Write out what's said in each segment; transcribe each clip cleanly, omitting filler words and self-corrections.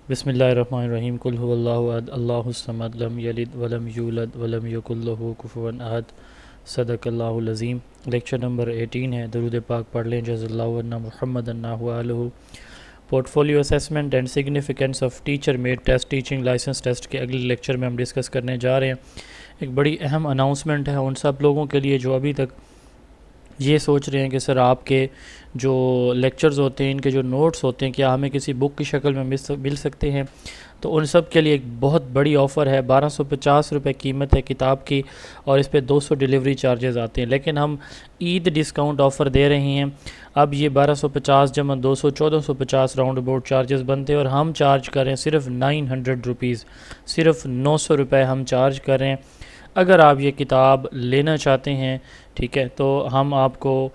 بسم اللہ الرحمن الرحیم قل هو اللہ احد اللہ الصمد لم یلد ولم یولد ولم یکن له کفوا احد صدق اللہ العظیم۔ لیکچر نمبر 18 ہے، درود پاک پڑھ لیں۔ جزا اللہ عنا محمد آلہ۔ Portfolio assessment and significance of teacher made test teaching licence test کے اگلے لیکچر میں ہم ڈسکس کرنے جا رہے ہیں۔ ایک بڑی اہم اناؤنسمنٹ ہے ان سب لوگوں کے لیے جو ابھی تک یہ سوچ رہے ہیں کہ سر آپ کے جو لیکچرز ہوتے ہیں، ان کے جو نوٹس ہوتے ہیں، کیا ہمیں کسی بک کی شکل میں مل سکتے ہیں؟ تو ان سب کے لیے ایک بہت بڑی آفر ہے۔ 1250 روپے قیمت ہے کتاب کی، اور اس پہ 200 ڈیلیوری چارجز آتے ہیں، لیکن ہم عید ڈسکاؤنٹ آفر دے رہے ہیں۔ اب یہ 1250 جمع 200 1450 راؤنڈ اباؤٹ چارجز بنتے ہیں، اور ہم چارج کر رہے ہیں صرف 900 روپیز، صرف 900 روپے ہم چارج کر رہے ہیں۔ اگر آپ یہ کتاب لینا چاہتے ہیں، ٹھیک ہے، تو ہم آپ کو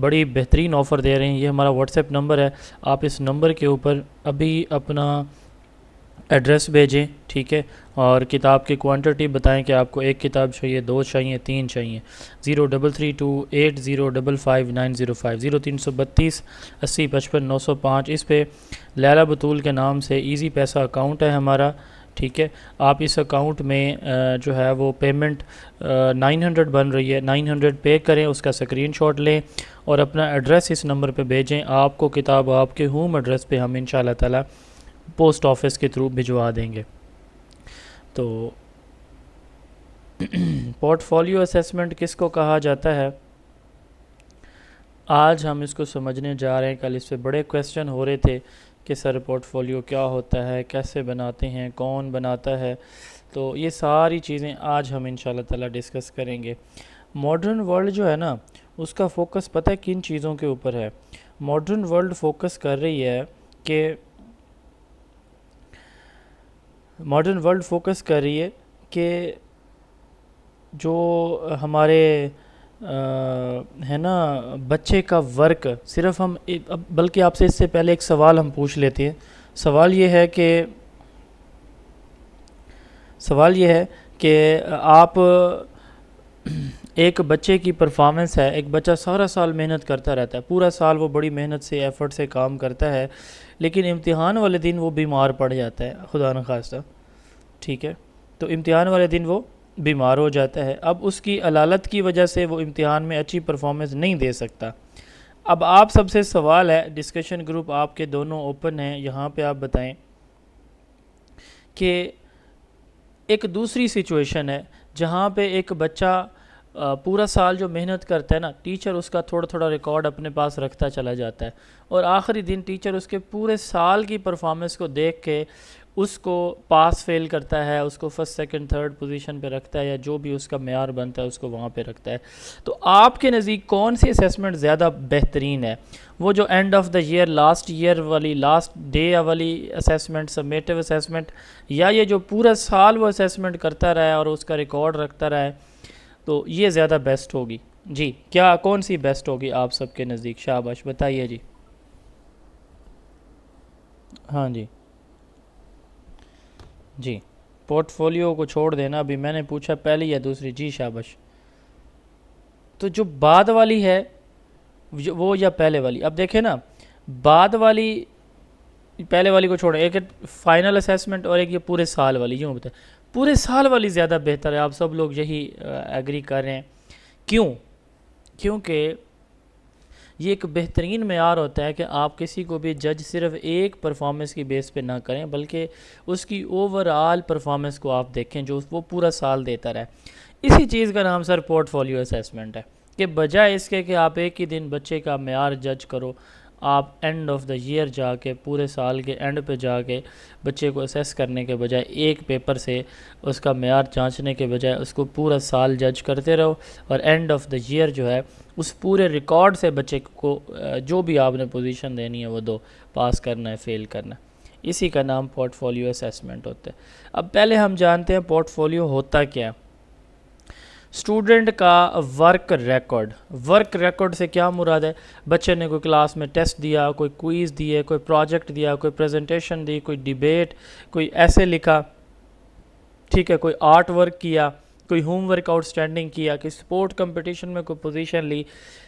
بڑی بہترین آفر دے رہے ہیں۔ یہ ہمارا واٹس ایپ نمبر ہے، آپ اس نمبر کے اوپر ابھی اپنا ایڈریس بھیجیں، ٹھیک ہے، اور کتاب کی کوانٹٹی بتائیں کہ آپ کو ایک کتاب چاہیے، 2 چاہیے، 3 چاہیے۔ 0332805905 0332 8055 905۔ اس پہ لیلا بطول کے نام سے ایزی پیسہ اکاؤنٹ ہے ہمارا، ٹھیک ہے۔ آپ اس اکاؤنٹ میں جو ہے وہ پیمنٹ 900 بن رہی ہے، 900 پے کریں، اس کا اسکرین شاٹ لیں اور اپنا ایڈریس اس نمبر پہ بھیجیں۔ آپ کو کتاب آپ کے ہوم ایڈریس پہ ہم انشاءاللہ تعالی پوسٹ آفس کے تھرو بھجوا دیں گے۔ تو پورٹ فولیو اسیسمنٹ کس کو کہا جاتا ہے، آج ہم اس کو سمجھنے جا رہے ہیں۔ کل اس پہ بڑے کویسچن ہو رہے تھے کہ سر پورٹ فولیو کیا ہوتا ہے، کیسے بناتے ہیں، کون بناتا ہے، تو یہ ساری چیزیں آج ہم انشاءاللہ تعالی ڈسکس کریں گے۔ ماڈرن ورلڈ جو ہے نا، اس کا فوکس پتہ ہے کن چیزوں کے اوپر ہے؟ ماڈرن ورلڈ فوکس کر رہی ہے کہ جو ہمارے ہے نا بچے کا ورک، صرف ہم بلکہ آپ سے اس سے پہلے ایک سوال ہم پوچھ لیتے ہیں۔ سوال یہ ہے کہ آپ ایک بچے کی پرفارمنس ہے، ایک بچہ سارا سال محنت کرتا رہتا ہے، پورا سال وہ بڑی محنت سے ایفرٹ سے کام کرتا ہے، لیکن امتحان والے دن وہ بیمار پڑ جاتا ہے، خدا نخواستہ، ٹھیک ہے، تو امتحان والے دن وہ بیمار ہو جاتا ہے۔ اب اس کی علالت کی وجہ سے وہ امتحان میں اچھی پرفارمنس نہیں دے سکتا۔ اب آپ سب سے سوال ہے، ڈسکشن گروپ آپ کے دونوں اوپن ہیں، یہاں پہ آپ بتائیں کہ ایک دوسری سچویشن ہے جہاں پہ ایک بچہ پورا سال جو محنت کرتا ہے نا، ٹیچر اس کا تھوڑا تھوڑا ریکارڈ اپنے پاس رکھتا چلا جاتا ہے، اور آخری دن ٹیچر اس کے پورے سال کی پرفارمنس کو دیکھ کے اس کو پاس فیل کرتا ہے، اس کو فرسٹ سیکنڈ تھرڈ پوزیشن پہ رکھتا ہے، یا جو بھی اس کا معیار بنتا ہے اس کو وہاں پہ رکھتا ہے۔ تو آپ کے نزدیک کون سی اسیسمنٹ زیادہ بہترین ہے؟ وہ جو end of the year, last year والی، لاسٹ ڈے والی اسیسمنٹ، سمیٹو اسیسمنٹ، یا یہ جو پورا سال وہ اسیسمنٹ کرتا رہا ہے اور اس کا ریکارڈ رکھتا رہا ہے؟ تو یہ زیادہ بیسٹ ہوگی جی، کیا کون سی بیسٹ ہوگی آپ سب کے نزدیک؟ شاباش بتائیے جی۔ ہاں جی پورٹ فولیو کو چھوڑ دینا، ابھی میں نے پوچھا پہلی یا دوسری، جی شاباش۔ تو جو بعد والی ہے وہ یا پہلے والی؟ اب دیکھیں نا، بعد والی، پہلے والی کو چھوڑیں، ایک فائنل اسیسمنٹ اور ایک یہ پورے سال والی، یوں بتائیں پورے سال والی زیادہ بہتر ہے، آپ سب لوگ یہی ایگری کر رہے ہیں، کیوں؟ کیونکہ یہ ایک بہترین معیار ہوتا ہے کہ آپ کسی کو بھی جج صرف ایک پرفارمنس کی بیس پہ نہ کریں، بلکہ اس کی اوور آل پرفارمنس کو آپ دیکھیں جو وہ پورا سال دیتا رہے۔ اسی چیز کا نام سر پورٹ فولیو اسیسمنٹ ہے، کہ بجائے اس کے کہ آپ ایک ہی دن بچے کا معیار جج کرو، آپ اینڈ آف دا ایئر جا کے، پورے سال کے اینڈ پہ جا کے بچے کو اسیس کرنے کے بجائے ایک پیپر سے اس کا معیار جانچنے کے بجائے اس کو پورا سال جج کرتے رہو، اور اینڈ آف دا ایئر جو ہے اس پورے ریکارڈ سے بچے کو جو بھی آپ نے پوزیشن دینی ہے وہ دو، پاس کرنا ہے، فیل کرنا ہے۔ اسی کا نام پورٹ فولیو اسیسمنٹ ہوتا ہے۔ اب پہلے ہم جانتے ہیں پورٹ فولیو ہوتا کیا؟ اسٹوڈنٹ کا ورک ریکارڈ۔ ورک ریکارڈ سے کیا مراد ہے؟ بچے نے کوئی کلاس میں ٹیسٹ دیا، کوئی کوئز دیے، کوئی پروجیکٹ دیا، کوئی پریزنٹیشن دی، کوئی ڈیبیٹ، کوئی ایسے لکھا، ٹھیک ہے، کوئی آرٹ ورک کیا، کوئی ہوم ورک آؤٹ اسٹینڈنگ کیا، کہ اسپورٹ کمپٹیشن میں کوئی پوزیشن لی۔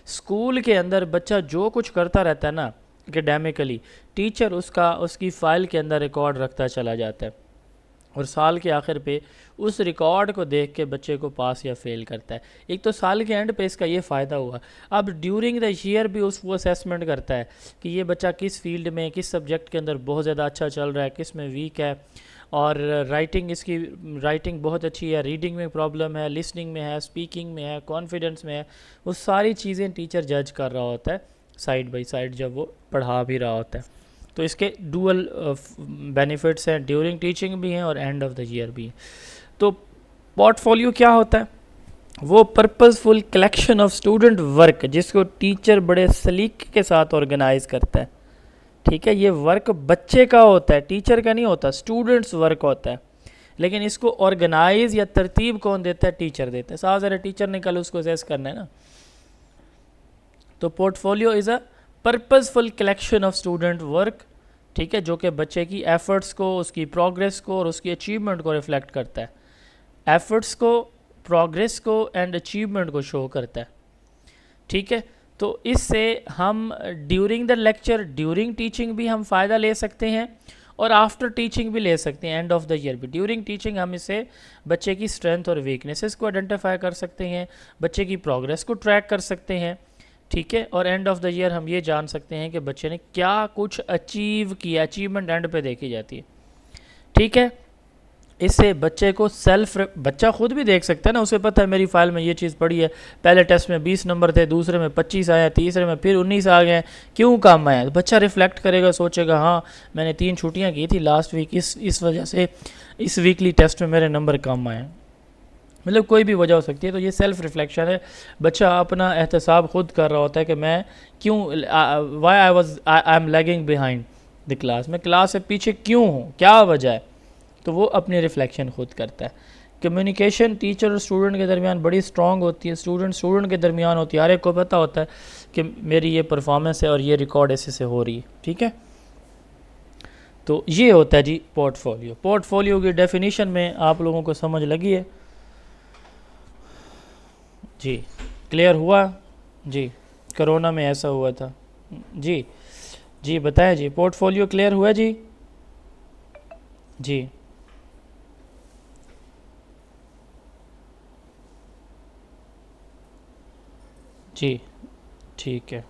اسکول کے اندر بچہ جو کچھ کرتا رہتا ہے نا، اکیڈیمکلی، ٹیچر اس کی فائل کے اندر ریکارڈ رکھتا چلا جاتا ہے اور سال کے آخر پہ اس ریکارڈ کو دیکھ کے بچے کو پاس یا فیل کرتا ہے. ایک تو سال کے اینڈ پہ اس کا یہ فائدہ ہوا. اب ڈیورنگ دا ایئر بھی وہ اسیسمنٹ کرتا ہے کہ یہ بچہ کس فیلڈ میں، کس سبجیکٹ کے اندر بہت زیادہ اچھا چل رہا ہے، کس میں ویک ہے. اور رائٹنگ، اس کی رائٹنگ بہت اچھی ہے، ریڈنگ میں پرابلم ہے، لسننگ میں ہے، اسپیکنگ میں ہے، کانفیڈنس میں ہے. وہ ساری چیزیں ٹیچر جج کر رہا ہوتا ہے سائڈ بائی سائڈ جب وہ پڑھا بھی رہا ہوتا ہے. تو اس کے ڈوئل بینیفٹس ہیں، ڈیورنگ ٹیچنگ بھی ہیں اور اینڈ آف دا ایئر بھی ہیں. تو پورٹ فولیو کیا ہوتا ہے؟ وہ purposeful collection of student work جس کو ٹیچر بڑے سلیقے کے ساتھ آرگنائز کرتا ہے. ٹھیک ہے، یہ ورک بچے کا ہوتا ہے، ٹیچر کا نہیں ہوتا، اسٹوڈنٹس ورک ہوتا ہے. لیکن اس کو آرگنائز یا ترتیب کون دیتا ہے؟ ٹیچر دیتا ہے. صاف ظاہر ہے ٹیچر نے کل اس کو اسیس کرنا ہے نا. تو port folio is a purposeful collection of student work, ٹھیک ہے، جو کہ بچے کی ایفرٹس کو، اس کی پروگریس کو اور اس کی اچیومنٹ کو ریفلیکٹ کرتا ہے. ایفرٹس کو، پروگریس کو اینڈ اچیومنٹ کو شو کرتا ہے. ٹھیک ہے، تو اس سے ہم during the lecture, during teaching بھی ہم فائدہ لے سکتے ہیں اور آفٹر ٹیچنگ بھی لے سکتے ہیں، اینڈ آف دا ایئر بھی. ڈیورنگ ٹیچنگ ہم اسے بچے کی اسٹرینتھ اور ویکنیسز کو آئیڈینٹیفائی کر سکتے ہیں، بچے کی پروگریس کو ٹریک کر سکتے ہیں. ٹھیک ہے، اور اینڈ آف دا ایئر ہم یہ جان سکتے ہیں کہ بچے نے کیا کچھ اچیو کیا. اچیومنٹ اینڈ پہ دیکھی جاتی ہے. ٹھیک ہے، اس سے بچے کو بچہ خود بھی دیکھ سکتا ہے نا، اسے پتہ ہے میری فائل میں یہ چیز پڑی ہے، پہلے ٹیسٹ میں 20 نمبر تھے، دوسرے میں 25 آئے، تیسرے میں پھر 19 آ گئے، کیوں کام آیا؟ بچہ ریفلیکٹ کرے گا، سوچے گا ہاں میں نے 3 چھٹیاں کی تھی لاسٹ ویک، اس وجہ سے اس ویکلی ٹیسٹ میں میرے نمبر کم آئے. مطلب کوئی بھی وجہ ہو سکتی ہے. تو یہ سیلف ریفلیکشن ہے، بچہ اپنا احتساب خود کر رہا ہوتا ہے کہ میں کیوں، why I am lagging behind the class, میں کلاس سے پیچھے کیوں ہوں، کیا وجہ ہے. تو وہ اپنی ریفلیکشن خود کرتا ہے. کمیونیکیشن ٹیچر اور اسٹوڈنٹ کے درمیان بڑی اسٹرانگ ہوتی ہے، اسٹوڈنٹ کے درمیان ہوتی ہے. ہر ایک کو پتہ ہوتا ہے کہ میری یہ پرفارمنس ہے اور یہ ریکارڈ ایسے سے ہو رہی ہے. ٹھیک ہے، تو یہ ہوتا ہے جی پورٹ فولیو. پورٹ فولیو کی ڈیفینیشن میں آپ لوگوں کو سمجھ لگی ہے؟ جی کلیئر ہوا؟ جی کرونا میں ایسا ہوا تھا. جی بتائیں جی، پورٹ فولیو کلیئر ہوا جی؟ جی ٹھیک ہے،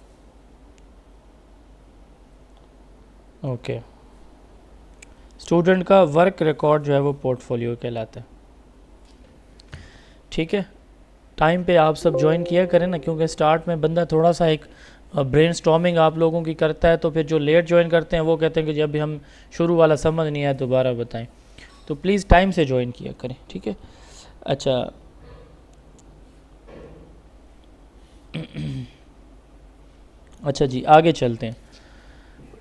اوکے. اسٹوڈنٹ کا ورک ریکارڈ جو ہے وہ پورٹ فولیو کہلاتا ہے. ٹھیک ہے، ٹائم پہ آپ سب جوائن کیا کریں نا، کیونکہ سٹارٹ میں بندہ تھوڑا سا ایک برین سٹارمنگ آپ لوگوں کی کرتا ہے، تو پھر جو لیٹ جوائن کرتے ہیں وہ کہتے ہیں کہ جب ہم شروع والا سمجھ نہیں آیا دوبارہ بتائیں. تو پلیز ٹائم سے جوائن کیا کریں. ٹھیک ہے، اچھا جی آگے چلتے ہیں.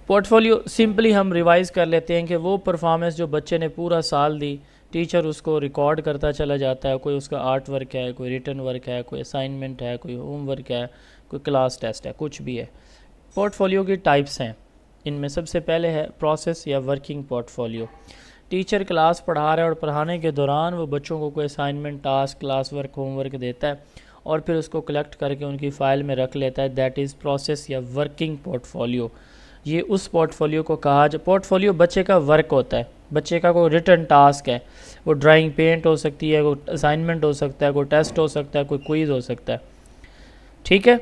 پورٹ فولیو سمپلی ہم ریوائز کر لیتے ہیں کہ وہ پرفارمنس جو بچے نے پورا سال دی، ٹیچر اس کو ریکارڈ کرتا چلا جاتا ہے. کوئی اس کا آرٹ ورک ہے، کوئی ریٹن ورک ہے، کوئی اسائنمنٹ ہے، کوئی ہوم ورک ہے، کوئی کلاس ٹیسٹ ہے، کچھ بھی ہے. پورٹ فولیو کی ٹائپس ہیں. ان میں سب سے پہلے ہے پروسیس یا working port folio. Teacher class پڑھا رہا ہے اور پڑھانے کے دوران وہ بچوں کو کوئی assignment, task, class work, home work دیتا ہے اور پھر اس کو کلیکٹ کر کے ان کی فائل میں رکھ لیتا ہے. دیٹ از پروسیس یا ورکنگ پورٹ فولیو. یہ اس پورٹ فولیو کو کہا پورٹ فولیو بچے کا ورک ہوتا ہے، بچے کا کوئی ریٹن ٹاسک ہے. وہ ڈرائنگ پینٹ ہو سکتی ہے، کوئی اسائنمنٹ ہو سکتا ہے، کوئی ٹیسٹ ہو سکتا ہے، کوئی کوئز ہو سکتا ہے. ٹھیک ہے،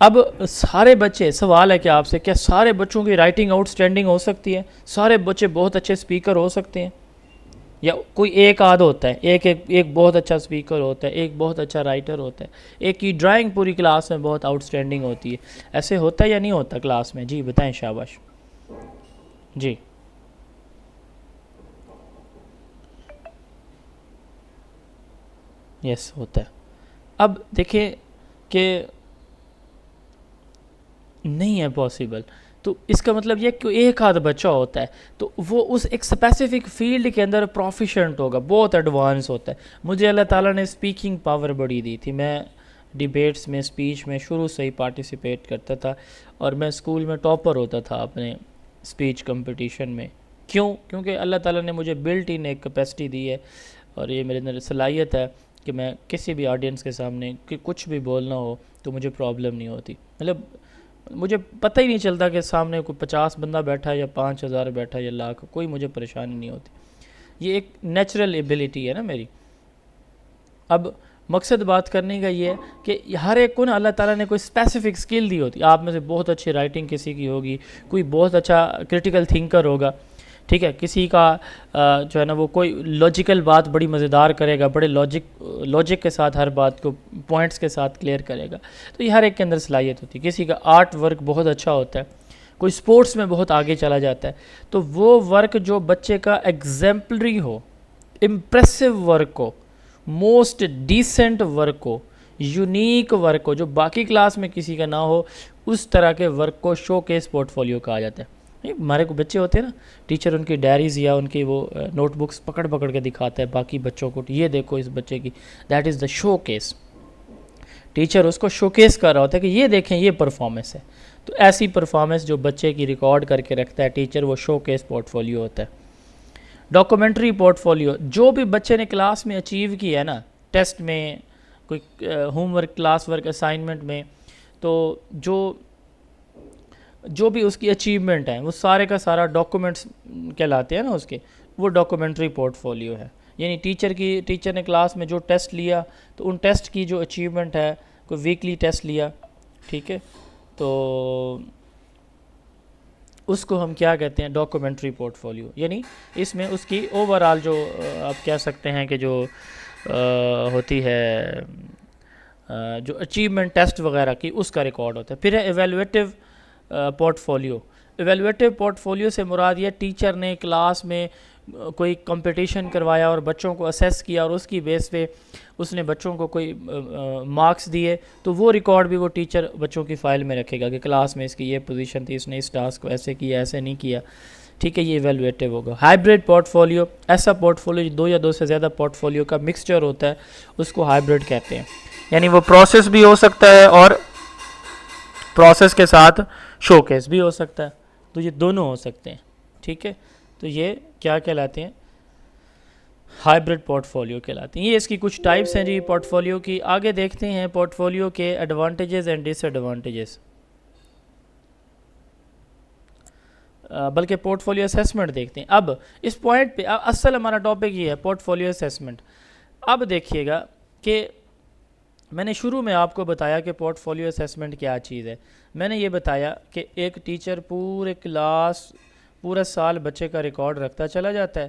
اب سارے بچے، سوال ہے کہ آپ سے، کیا سارے بچوں کی رائٹنگ آؤٹ اسٹینڈنگ ہو سکتی ہے؟ سارے بچے بہت اچھے اسپیکر ہو سکتے ہیں؟ یا کوئی ایک آدھ ہوتا ہے، ایک بہت اچھا اسپیکر ہوتا ہے، ایک بہت اچھا رائٹر ہوتا ہے، ایک کی ڈرائنگ پوری کلاس میں بہت آؤٹ اسٹینڈنگ ہوتی ہے؟ ایسے ہوتا ہے یا نہیں ہوتا کلاس میں؟ جی بتائیں، شاباش. جی یس ہوتا ہے. اب دیکھیں کہ نہیں ہے پاسبل، تو اس کا مطلب یہ کہ ایک آدھ بچہ ہوتا ہے تو وہ اس ایک اسپیسیفک فیلڈ کے اندر پروفیشنٹ ہوگا، بہت ایڈوانس ہوتا ہے. مجھے اللہ تعالیٰ نے اسپیکنگ پاور بڑی دی تھی. میں ڈیبیٹس میں، اسپیچ میں شروع سے ہی پارٹیسپیٹ کرتا تھا اور میں اسکول میں ٹاپر ہوتا تھا اپنے اسپیچ کمپٹیشن میں. کیونکہ اللہ تعالیٰ نے مجھے بلٹ ان ایک کیپیسٹی دی ہے اور یہ میرے اندر صلاحیت ہے کہ میں کسی بھی آڈینس کے سامنے کہ کچھ بھی بولنا ہو تو مجھے پرابلم نہیں ہوتی. مطلب مجھے پتہ ہی نہیں چلتا کہ سامنے کوئی 50 بندہ بیٹھا ہے یا 5000 بیٹھا ہے یا لاکھ، کوئی مجھے پریشانی نہیں ہوتی، یہ ایک نیچرل ایبیلٹی ہے نا میری۔ اب مقصد بات کرنے کا یہ ہے کہ ہر ایک کو نا اللہ تعالیٰ نے کوئی اسپیسیفک اسکل دی ہوتی ہے۔ آپ میں سے بہت اچھی رائٹنگ کسی کی ہوگی، کوئی بہت اچھا کرٹیکل تھنکر ہوگا، ٹھیک ہے، کسی کا جو ہے نا وہ کوئی لاجیکل بات بڑی مزیدار کرے گا، بڑے لاجک کے ساتھ ہر بات کو پوائنٹس کے ساتھ کلیئر کرے گا، تو یہ ہر ایک کے اندر صلاحیت ہوتی ہے۔ کسی کا آرٹ ورک بہت اچھا ہوتا ہے، کوئی سپورٹس میں بہت آگے چلا جاتا ہے، تو وہ ورک جو بچے کا ایگزیمپلری ہو، امپریسو ورک ہو، موسٹ ڈیسنٹ ورک ہو، یونیک ورک ہو، جو باقی کلاس میں کسی کا نہ ہو، اس طرح کے ورک کو شو کیس پورٹ فولیو کہا جاتا ہے۔ ہمارے کو بچے ہوتے ہیں نا، ٹیچر ان کی ڈائریز یا ان کی وہ نوٹ بکس پکڑ پکڑ کے دکھاتا ہے باقی بچوں کو، یہ دیکھو اس بچے کی، that is the showcase. Teacher اس کو شو کیس کر رہا ہوتا ہے کہ یہ دیکھیں یہ پرفارمنس ہے، تو ایسی پرفارمنس جو بچے کی ریکارڈ کر کے رکھتا ہے ٹیچر، وہ شو کیس پورٹ فولیو ہوتا ہے۔ ڈاکومنٹری پورٹ فولیو، جو بھی بچے نے کلاس میں اچیو کیا ہے نا، ٹیسٹ میں، کوئی home work, class work, assignment میں، تو جو بھی اس کی اچیومنٹ ہیں وہ سارے کا سارا ڈاکومنٹس کہلاتے ہیں نا اس کے، وہ ڈاکومنٹری پورٹ فولیو ہے۔ یعنی ٹیچر نے کلاس میں جو ٹیسٹ لیا تو ان ٹیسٹ کی جو اچیومنٹ ہے، کوئی ویکلی ٹیسٹ لیا، ٹھیک ہے، تو اس کو ہم کیا کہتے ہیں، ڈاکومنٹری پورٹ فولیو۔ یعنی اس میں اس کی اوور آل جو آپ کہہ سکتے ہیں کہ جو ہوتی ہے جو اچیومنٹ ٹیسٹ وغیرہ کی، اس کا ریکارڈ ہوتا ہے۔ پھر ہے evolutive port folio. Evolutive port folio سے مراد یہ ٹیچر نے کلاس میں کوئی کمپٹیشن کروایا اور بچوں کو اسیس کیا، اور اس کی بیس پہ اس نے بچوں کو کوئی مارکس دیے، تو وہ ریکارڈ بھی وہ ٹیچر بچوں کی فائل میں رکھے گا کہ کلاس میں اس کی یہ پوزیشن تھی، اس نے اس ٹاسک کو ایسے کیا، ایسے نہیں کیا، ٹھیک ہے، یہ ایویلویٹو ہوگا۔ ہائبرڈ پورٹ فولیو، ایسا پورٹ فولیو جو 2 یا 2 سے زیادہ پورٹ فولیو کا مکسچر ہوتا ہے، اس کو ہائبرڈ کہتے ہیں۔ یعنی وہ پروسیس بھی ہو سکتا ہے اور پروسیس کے ساتھ شو کیس بھی ہو سکتا ہے، تو یہ دونوں ہو سکتے ہیں، ٹھیک ہے، تو یہ کیا کہلاتے ہیں، ہائبرڈ پورٹ فولیو کہلاتے ہیں۔ یہ اس کی کچھ ٹائپس ہیں جی پورٹ فولیو کی۔ آگے دیکھتے ہیں پورٹ فولیو کے ایڈوانٹیجز اینڈ ڈس ایڈوانٹیجز، بلکہ پورٹ فولیو اسیسمنٹ دیکھتے ہیں۔ اب اس پوائنٹ پہ اصل ہمارا ٹاپک یہ ہے پورٹ فولیو اسیسمنٹ۔ اب دیکھیے گا کہ میں نے شروع میں آپ کو بتایا کہ پورٹ فولیو اسیسمنٹ کیا چیز ہے۔ میں نے یہ بتایا کہ ایک ٹیچر پورا سال بچے کا ریکارڈ رکھتا چلا جاتا ہے،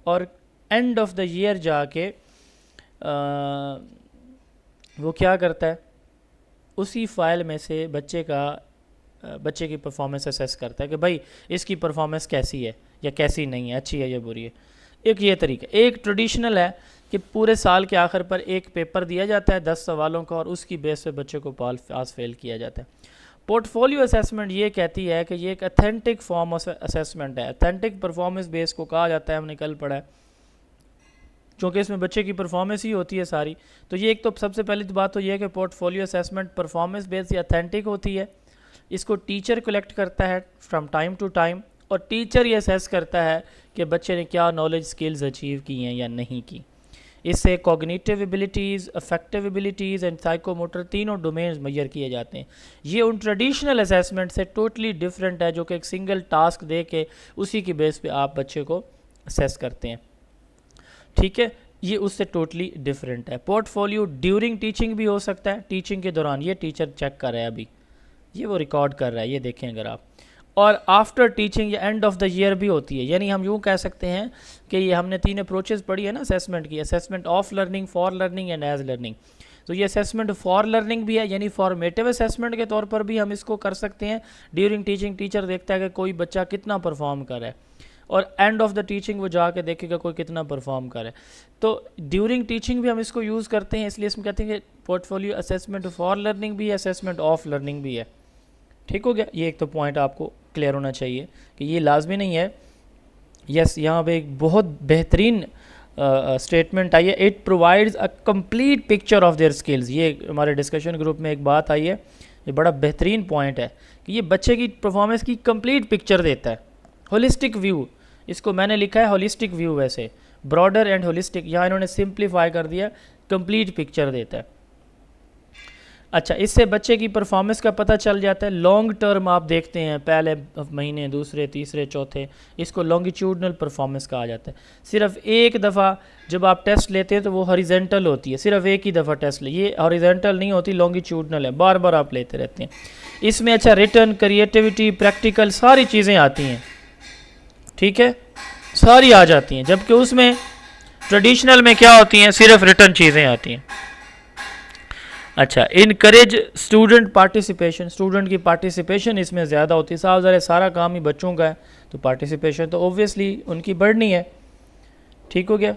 اور اینڈ آف دا ایئر جا کے وہ کیا کرتا ہے، اسی فائل میں سے بچے کی پرفارمنس اسیس کرتا ہے کہ بھائی اس کی پرفارمنس کیسی ہے یا کیسی نہیں ہے، اچھی ہے یا بری ہے۔ ایک یہ طریقہ، ایک ٹریڈیشنل ہے کہ پورے سال کے آخر پر ایک پیپر دیا جاتا ہے 10 سوالوں کا، اور اس کی بیس پہ بچے کو پاس فیل کیا جاتا ہے۔ پورٹ فولیو اسیسمنٹ یہ کہتی ہے کہ یہ ایک اتھینٹک فارم آف اسیسمنٹ ہے۔ اتھینٹک پرفارمنس بیس کو کہا جاتا ہے، ہم نے کل پڑھا ہے، چونکہ اس میں بچے کی پرفارمنس ہی ہوتی ہے ساری۔ تو یہ ایک تو سب سے پہلی بات تو یہ ہے کہ port folio assessment performance base یا اتھینٹک ہوتی ہے۔ اس کو ٹیچر کلیکٹ کرتا ہے فرام ٹائم ٹو ٹائم، اور ٹیچر یہ اسیس کرتا ہے کہ بچے نے کیا نالج سکلز اچیو کی ہیں یا نہیں کی۔ اس سے cognitive abilities, effective abilities and psycho motor تینوں ڈومینز میئر کیے جاتے ہیں۔ یہ ان ٹریڈیشنل اسیسمنٹ سے ٹوٹلی ڈیفرنٹ ہے جو کہ ایک سنگل ٹاسک دے کے اسی کی بیس پہ آپ بچے کو اسیس کرتے ہیں، ٹھیک ہے، یہ اس سے ٹوٹلی ڈیفرنٹ ہے۔ پورٹ فولیو ڈیورنگ ٹیچنگ بھی ہو سکتا ہے، ٹیچنگ کے دوران یہ ٹیچر چیک کر رہا ہے، ابھی یہ وہ ریکارڈ کر رہا ہے، یہ دیکھیں اگر آپ، اور آفٹر ٹیچنگ یا اینڈ آف دا ایئر بھی ہوتی ہے۔ یعنی ہم یوں کہہ سکتے ہیں کہ یہ ہم نے 3 اپروچز پڑھی ہے نا اسیسمنٹ کی، assessment of learning, for learning and as learning. تو یہ اسیسمنٹ فار لرننگ بھی ہے، یعنی فارمیٹیو اسیسمنٹ کے طور پر بھی ہم اس کو کر سکتے ہیں۔ ڈیورنگ ٹیچنگ ٹیچر دیکھتا ہے کہ کوئی بچہ کتنا پرفارم کر رہا ہے، اور اینڈ آف دا ٹیچنگ وہ جا کے دیکھے گا کوئی کتنا پرفارم کر رہا ہے۔ تو ڈیورنگ ٹیچنگ بھی ہم اس کو یوز کرتے ہیں، اس لیے ہم کہتے ہیں کہ port folio assessment for learning بھی ہے، اسیسمنٹ آف لرننگ بھی ہے، ٹھیک ہو گیا۔ یہ ایک تو پوائنٹ آپ کو کلیئر ہونا چاہیے کہ یہ لازمی نہیں ہے۔ یس، یہاں پہ ایک بہت بہترین اسٹیٹمنٹ آئی ہے، it provides a complete picture of their skills. یہ ہمارے ڈسکشن گروپ میں ایک بات آئی ہے، یہ بڑا بہترین پوائنٹ ہے کہ یہ بچے کی پرفارمنس کی کمپلیٹ پکچر دیتا ہے، ہولسٹک ویو۔ اس کو میں نے لکھا ہے ہولسٹک ویو، ویسے براڈر اینڈ ہولسٹک، یہاں انہوں نے سمپلیفائی کر دیا، کمپلیٹ پکچر دیتا ہے۔ اچھا، اس سے بچے کی پرفارمنس کا پتہ چل جاتا ہے. لانگ ٹرم آپ دیکھتے ہیں پہلے مہینے، دوسرے، تیسرے، چوتھے، اس کو لانگیٹیوڈنل پرفارمنس کہا جاتا ہے. صرف ایک دفعہ جب آپ ٹیسٹ لیتے ہیں تو وہ ہاریزنٹل ہوتی ہے، صرف ایک ہی دفعہ ٹیسٹ لے. یہ ہاریزنٹل نہیں ہوتی، لانگیٹیوڈنل ہے، بار بار آپ لیتے رہتے ہیں. اس میں اچھا ریٹن، کریٹیوٹی، پریکٹیکل ساری چیزیں آتی ہیں. ٹھیک ہے، ساری آ جاتی ہیں، جبکہ اس میں ٹریڈیشنل میں کیا ہوتی ہیں؟ صرف ریٹن چیزیں آتی ہیں. اچھا، انکریج اسٹوڈنٹ پارٹیسپیشن، اسٹوڈنٹ کی پارٹیسپیشن اس میں زیادہ ہوتی ہے. صاحب ذرا سارا کام ہی بچوں کا ہے تو پارٹیسپیشن تو اوبویسلی ان کی بڑھنی ہے. ٹھیک ہو گیا.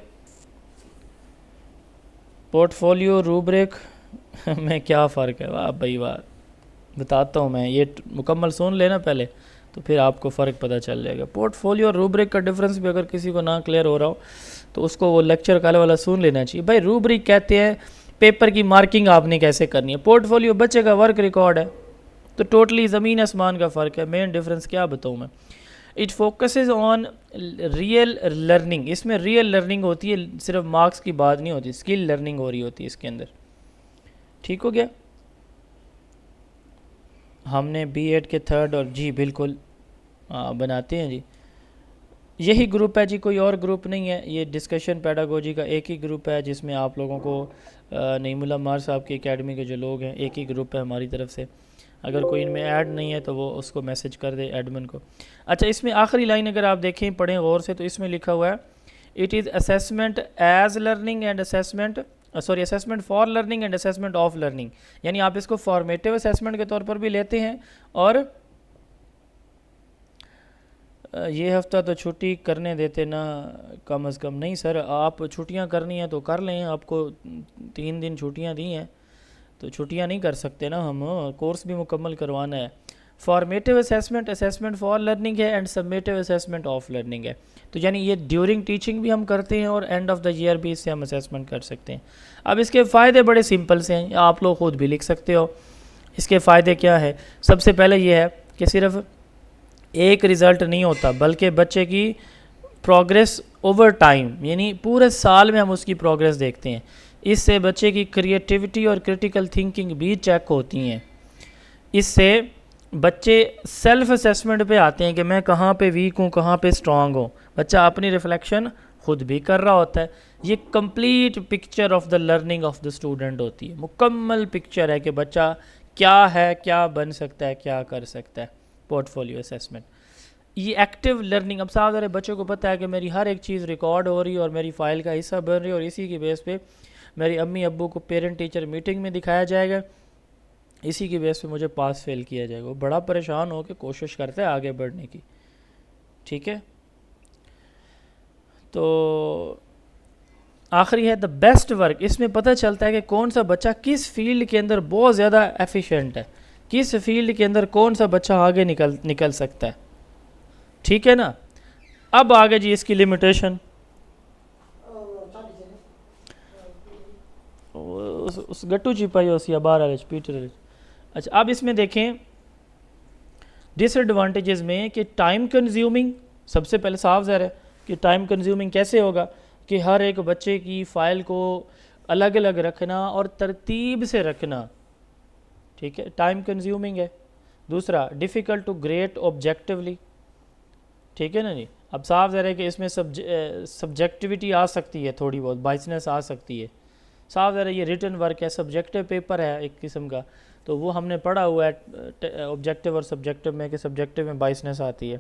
پورٹ فولیو روبرک میں کیا فرق ہے؟ واہ بھائی واہ، بتاتا ہوں میں، یہ مکمل سن لینا پہلے تو پھر آپ کو فرق پتہ چل جائے گا. پورٹ فولیو اور روبرک کا ڈفرنس بھی اگر کسی کو نہ کلیئر ہو رہا ہو تو اس کو وہ لیکچر کالے والا سن لینا چاہیے. بھائی روبرک کہتے ہیں پیپر کی مارکنگ آپ نے کیسے کرنی ہے. پورٹ فولیو بچے کا ورک ریکارڈ ہے، تو ٹوٹلی زمین آسمان کا فرق ہے. مین ڈفرنس کیا بتاؤں میں؟ It focuses on real learning. اس میں ریئل لرننگ ہوتی ہے، صرف مارکس کی بات نہیں ہوتی، اسکل لرننگ ہو رہی ہوتی ہے اس کے اندر. ٹھیک ہو گیا. ہم نے بی ایڈ کے تھرڈ اور جی بالکل بناتے ہیں جی. یہی گروپ ہے جی، کوئی اور گروپ نہیں ہے. یہ ڈسکشن پیڈاگوجی کا ایک ہی گروپ ہے جس میں آپ لوگوں کو نعیم اللہ مار صاحب کی اکیڈمی کے جو لوگ ہیں، ایک ہی گروپ ہے ہماری طرف سے. اگر کوئی ان میں ایڈ نہیں ہے تو وہ اس کو میسج کر دے ایڈمن کو. اچھا، اس میں آخری لائن اگر آپ دیکھیں، پڑھیں غور سے، تو اس میں لکھا ہوا ہے it is assessment as learning and assessment assessment for learning and assessment of learning. یعنی آپ اس کو فارمیٹیو اسیسمنٹ کے طور پر بھی لیتے ہیں. اور یہ ہفتہ تو چھٹی کرنے دیتے نا کم از کم. نہیں سر، آپ چھٹیاں کرنی ہیں تو کر لیں، آپ کو 3 دن چھٹیاں دی ہیں تو چھٹیاں نہیں کر سکتے نا ہم، کورس بھی مکمل کروانا ہے. Formative assessment assessment for learning ہے، اینڈ سبمیٹیو اسیسمنٹ آف لرننگ ہے. تو یعنی یہ ڈیورنگ ٹیچنگ بھی ہم کرتے ہیں اور اینڈ آف دا ایئر بھی اس سے ہم اسیسمنٹ کر سکتے ہیں. اب اس کے فائدے بڑے سمپل سے ہیں، آپ لوگ خود بھی لکھ سکتے ہو. اس کے فائدے کیا ہے؟ سب سے پہلے یہ ہے کہ صرف ایک رزلٹ نہیں ہوتا، بلکہ بچے کی پروگریس اوور ٹائم، یعنی پورے سال میں ہم اس کی پروگریس دیکھتے ہیں. اس سے بچے کی کریٹیوٹی اور کرٹیکل تھنکنگ بھی چیک ہوتی ہیں. اس سے بچے سیلف اسیسمنٹ پہ آتے ہیں کہ میں کہاں پہ ویک ہوں، کہاں پہ اسٹرانگ ہوں. بچہ اپنی ریفلیکشن خود بھی کر رہا ہوتا ہے. یہ complete picture of the learning of the student ہوتی ہے، مکمل پکچر ہے کہ بچہ کیا ہے، کیا بن سکتا ہے، کیا کر سکتا ہے. پورٹ فولیو اسیسمنٹ یہ ایکٹیو لرننگ. اب صاحب بچوں کو پتہ ہے کہ میری ہر ایک چیز ریکارڈ ہو رہی ہے اور میری فائل کا حصہ بن رہی ہے، اور اسی کی بیس پہ میری امی ابو کو پیرنٹ ٹیچر میٹنگ میں دکھایا جائے گا، اسی کی بیس پہ مجھے پاس فیل کیا جائے گا. وہ بڑا پریشان ہو کے کوشش کرتا ہے آگے بڑھنے کی. ٹھیک ہے. تو آخری ہے دا بیسٹ ورک. اس میں پتہ چلتا ہے کہ کون سا بچہ کس فیلڈ کے اندر بہت زیادہ ایفیشینٹ ہے، کس فیلڈ کے اندر کون سا بچہ آگے نکل سکتا ہے. ٹھیک ہے نا. اب آگے جی اس کی لمیٹیشن. اس گٹو چپائی ہوسی بار پیٹر. اچھا، اب اس میں دیکھیں ڈس ایڈوانٹیجز میں کہ ٹائم کنزیومنگ سب سے پہلے صاف ظاہر ہے کہ ٹائم کنزیومنگ کیسے ہوگا کہ ہر ایک بچے کی فائل کو الگ الگ رکھنا اور ترتیب سے رکھنا. ٹھیک ہے، ٹائم کنزیومنگ ہے. دوسرا ڈیفیکلٹ ٹو گریڈ آبجیکٹیولی. ٹھیک ہے نا جی. اب صاف ظاہر ہے کہ اس میں سبجیکٹیوٹی آ سکتی ہے، تھوڑی بہت بائسنس آ سکتی ہے. صاف ظاہر ہے یہ ریٹن ورک ہے، سبجیکٹیو پیپر ہے ایک قسم کا، تو وہ ہم نے پڑھا ہوا ہے آبجیکٹیو اور سبجیکٹیو میں کہ سبجیکٹیو میں بائسنس آتی ہے.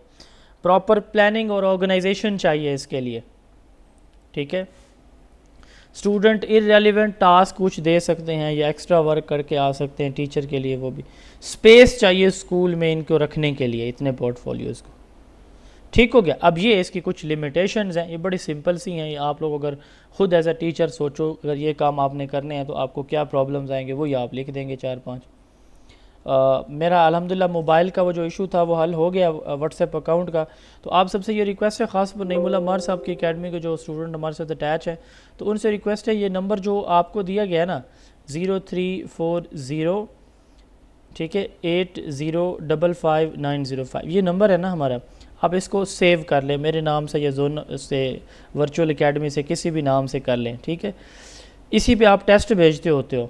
پراپر پلاننگ اور آرگنائزیشن چاہیے اس کے لیے. ٹھیک ہے. اسٹوڈنٹ ارریلیونٹ ٹاسک کچھ دے سکتے ہیں یا ایکسٹرا ورک کر کے آ سکتے ہیں ٹیچر کے لیے، وہ بھی اسپیس چاہیے اسکول میں ان کو رکھنے کے لیے اتنے پورٹ فولیوز کو. ٹھیک ہو گیا. اب یہ اس کی کچھ لمیٹیشنز ہیں، یہ بڑی سمپل سی ہیں. آپ لوگ اگر خود ایز اے ٹیچر سوچو اگر یہ کام آپ نے کرنے ہیں تو آپ کو کیا پرابلمز آئیں گے، وہی آپ لکھ دیں گے 4-5. میرا الحمدللہ موبائل کا وہ جو ایشو تھا وہ حل ہو گیا واٹس ایپ اکاؤنٹ کا. تو آپ سب سے یہ ریکویسٹ ہے، خاص پر نعیم اللہ مار صاحب کی اکیڈمی کے جو اسٹوڈنٹ ہمارے ساتھ اٹیچ ہیں، تو ان سے ریکویسٹ ہے یہ نمبر جو آپ کو دیا گیا ہے نا 0340 ٹھیک ہے 80555905 یہ نمبر ہے نا ہمارا، آپ اس کو سیو کر لیں میرے نام سے یا زون سے ورچوئل اکیڈمی سے کسی بھی نام سے کر لیں. ٹھیک ہے. اسی پہ آپ ٹیسٹ بھیجتے ہوتے ہو.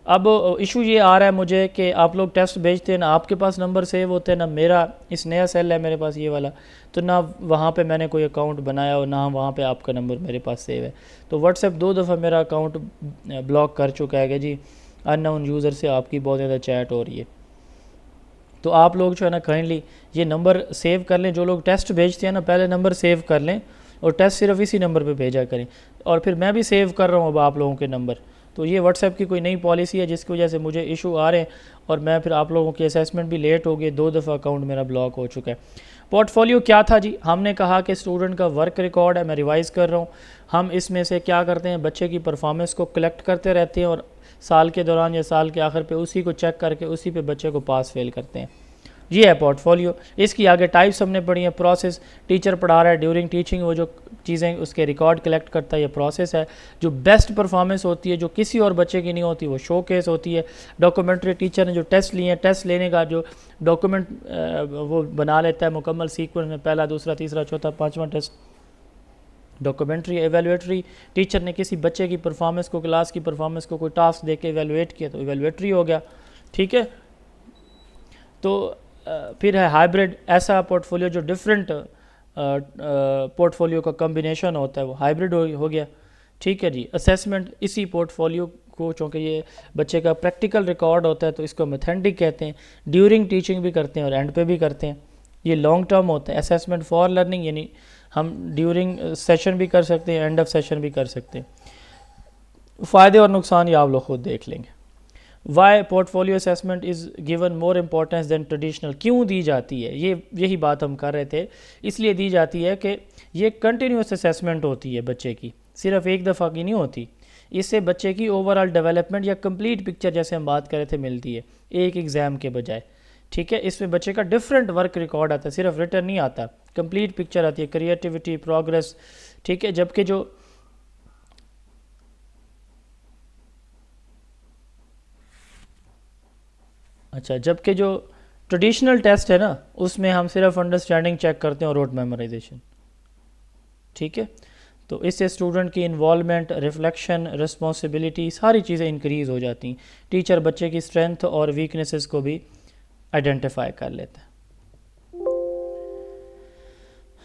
اب ایشو یہ آ رہا ہے مجھے کہ آپ لوگ ٹیسٹ بھیجتے ہیں، نہ آپ کے پاس نمبر سیو ہوتے ہیں، نہ میرا اس نیا سیل ہے میرے پاس یہ والا، تو نہ وہاں پہ میں نے کوئی اکاؤنٹ بنایا اور نہ وہاں پہ آپ کا نمبر میرے پاس سیو ہے. تو واٹس ایپ 2 دفعہ میرا اکاؤنٹ بلاک کر چکا ہے کہ جی ان نون یوزر سے آپ کی بہت زیادہ چیٹ ہو رہی ہے. تو آپ لوگ جو ہے نا کائنڈلی یہ نمبر سیو کر لیں، جو لوگ ٹیسٹ بھیجتے ہیں نا پہلے نمبر سیو کر لیں اور ٹیسٹ صرف اسی نمبر پہ بھیجا کریں. اور پھر میں بھی سیو کر رہا ہوں اب آپ لوگوں کے نمبر. تو یہ واٹس ایپ کی کوئی نئی پالیسی ہے جس کی وجہ سے مجھے ایشو آ رہے ہیں اور میں پھر آپ لوگوں کی اسیسمنٹ بھی لیٹ ہو گئی، 2 دفعہ اکاؤنٹ میرا بلاک ہو چکا ہے. پورٹ فولیو کیا تھا جی؟ ہم نے کہا کہ اسٹوڈنٹ کا ورک ریکارڈ ہے، میں ریوائز کر رہا ہوں. ہم اس میں سے کیا کرتے ہیں، بچے کی پرفارمنس کو کلیکٹ کرتے رہتے ہیں اور سال کے دوران یا سال کے آخر پہ اسی کو چیک کر کے اسی پہ بچے کو پاس فیل کرتے ہیں. یہ ہے پورٹ فولیو. اس کی آگے ٹائپس ہم نے پڑھی ہیں. پروسیس، ٹیچر پڑھا رہا ہے ڈیورنگ ٹیچنگ، وہ جو چیزیں اس کے ریکارڈ کلیکٹ کرتا ہے یہ پروسیس ہے. جو بیسٹ پرفارمنس ہوتی ہے جو کسی اور بچے کی نہیں ہوتی وہ شو کیس ہوتی ہے. ڈاکومنٹری، ٹیچر نے جو ٹیسٹ لیے ہیں، ٹیسٹ لینے کا جو ڈاکومنٹ وہ بنا لیتا ہے مکمل سیکوینس میں، پہلا، دوسرا، تیسرا، چوتھا، پانچواں ٹیسٹ ڈاکومنٹری. ایویلویٹری، ٹیچر نے کسی بچے کی پرفارمنس کو، کلاس کی پرفارمنس کو کوئی ٹاسک دے کے ایویلویٹ کیا تو ایویلویٹری ہو گیا. ٹھیک ہے. تو پھر ہے ہائبرڈ، ایسا پورٹ فولیو جو ڈفرینٹ پورٹ فولیو کا کمبینیشن ہوتا ہے وہ ہائبرڈ ہو گیا. ٹھیک ہے جی. اسیسمنٹ اسی پورٹ فولیو کو، چونکہ یہ بچے کا پریکٹیکل ریکارڈ ہوتا ہے تو اس کو میتھنڈک کہتے ہیں. ڈیورنگ ٹیچنگ بھی کرتے ہیں اور اینڈ پہ بھی کرتے ہیں. یہ لانگ ٹرم ہوتا ہے. اسیسمنٹ فار لرننگ یعنی ہم ڈیورنگ سیشن بھی کر سکتے ہیں، اینڈ آف سیشن بھی کر سکتے ہیں. فائدے اور نقصان یہ آپ لوگ خود دیکھ لیں گے. Why portfolio assessment is given more importance than traditional, کیوں دی جاتی ہے، یہی بات ہم کر رہے تھے. اس لیے دی جاتی ہے کہ یہ کنٹینیوس اسیسمنٹ ہوتی ہے بچے کی، صرف ایک دفعہ کی نہیں ہوتی. اس سے بچے کی اوور آل ڈیولپمنٹ یا کمپلیٹ پکچر جیسے ہم بات کر رہے تھے ملتی ہے ایک ایگزام کے بجائے. ٹھیک ہے. اس میں بچے کا ڈفرینٹ ورک ریکارڈ آتا ہے، صرف ریٹن نہیں آتا، کمپلیٹ پکچر آتی ہے، کریٹیوٹی، پروگریس. ٹھیک ہے. جبکہ جو ٹریڈیشنل ٹیسٹ ہے نا اس میں ہم صرف انڈرسٹینڈنگ چیک کرتے ہیں اور روٹ میمورائزیشن. ٹھیک ہے. تو اس سے اسٹوڈنٹ کی انوالومنٹ، ریفلیکشن، رسپانسبلٹی ساری چیزیں انکریز ہو جاتی ہیں. ٹیچر بچے کی اسٹرینتھ اور ویکنیسز کو بھی آئیڈینٹیفائی کر لیتا ہے.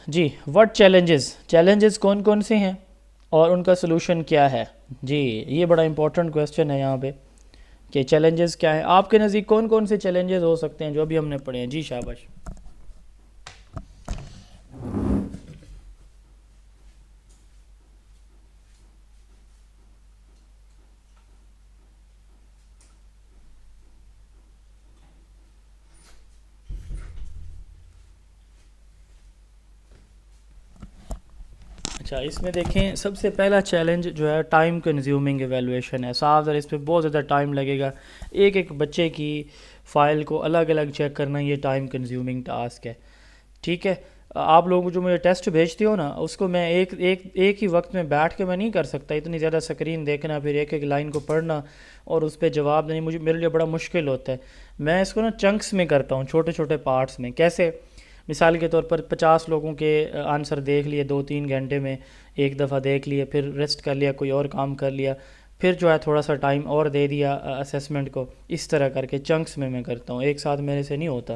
جی. وٹ چیلنجز کون کون سے ہیں اور ان کا سلوشن کیا ہے؟ جی یہ بڑا امپورٹنٹ کویسچن ہے یہاں پہ کہ چیلنجز کیا ہیں. آپ کے نزدیک کون کون سے چیلنجز ہو سکتے ہیں جو ابھی ہم نے پڑھے ہیں؟ جی شاباش. اچھا اس میں دیکھیں سب سے پہلا چیلنج جو ہے ٹائم کنزیومنگ ایویلویشن ہے. صاف ذرا اس پہ بہت زیادہ ٹائم لگے گا. ایک بچے کی فائل کو الگ الگ چیک کرنا یہ ٹائم کنزیومنگ ٹاسک ہے. ٹھیک ہے. آپ لوگ جو مجھے ٹیسٹ بھیجتے ہو نا اس کو میں ایک ہی وقت میں بیٹھ کے میں نہیں کر سکتا. اتنی زیادہ سکرین دیکھنا، پھر ایک لائن کو پڑھنا اور اس پہ جواب دینا میرے لیے بڑا مشکل ہوتا ہے. میں اس کو نا چنکس میں کرتا ہوں، چھوٹے چھوٹے پارٹس میں. کیسے؟ مثال کے طور پر 50 لوگوں کے آنسر دیکھ لیے 2-3 گھنٹے میں، ایک دفعہ دیکھ لیے، پھر ریسٹ کر لیا، کوئی اور کام کر لیا، پھر جو ہے تھوڑا سا ٹائم اور دے دیا اسیسمنٹ کو. اس طرح کر کے چنکس میں کرتا ہوں، ایک ساتھ میرے سے نہیں ہوتا.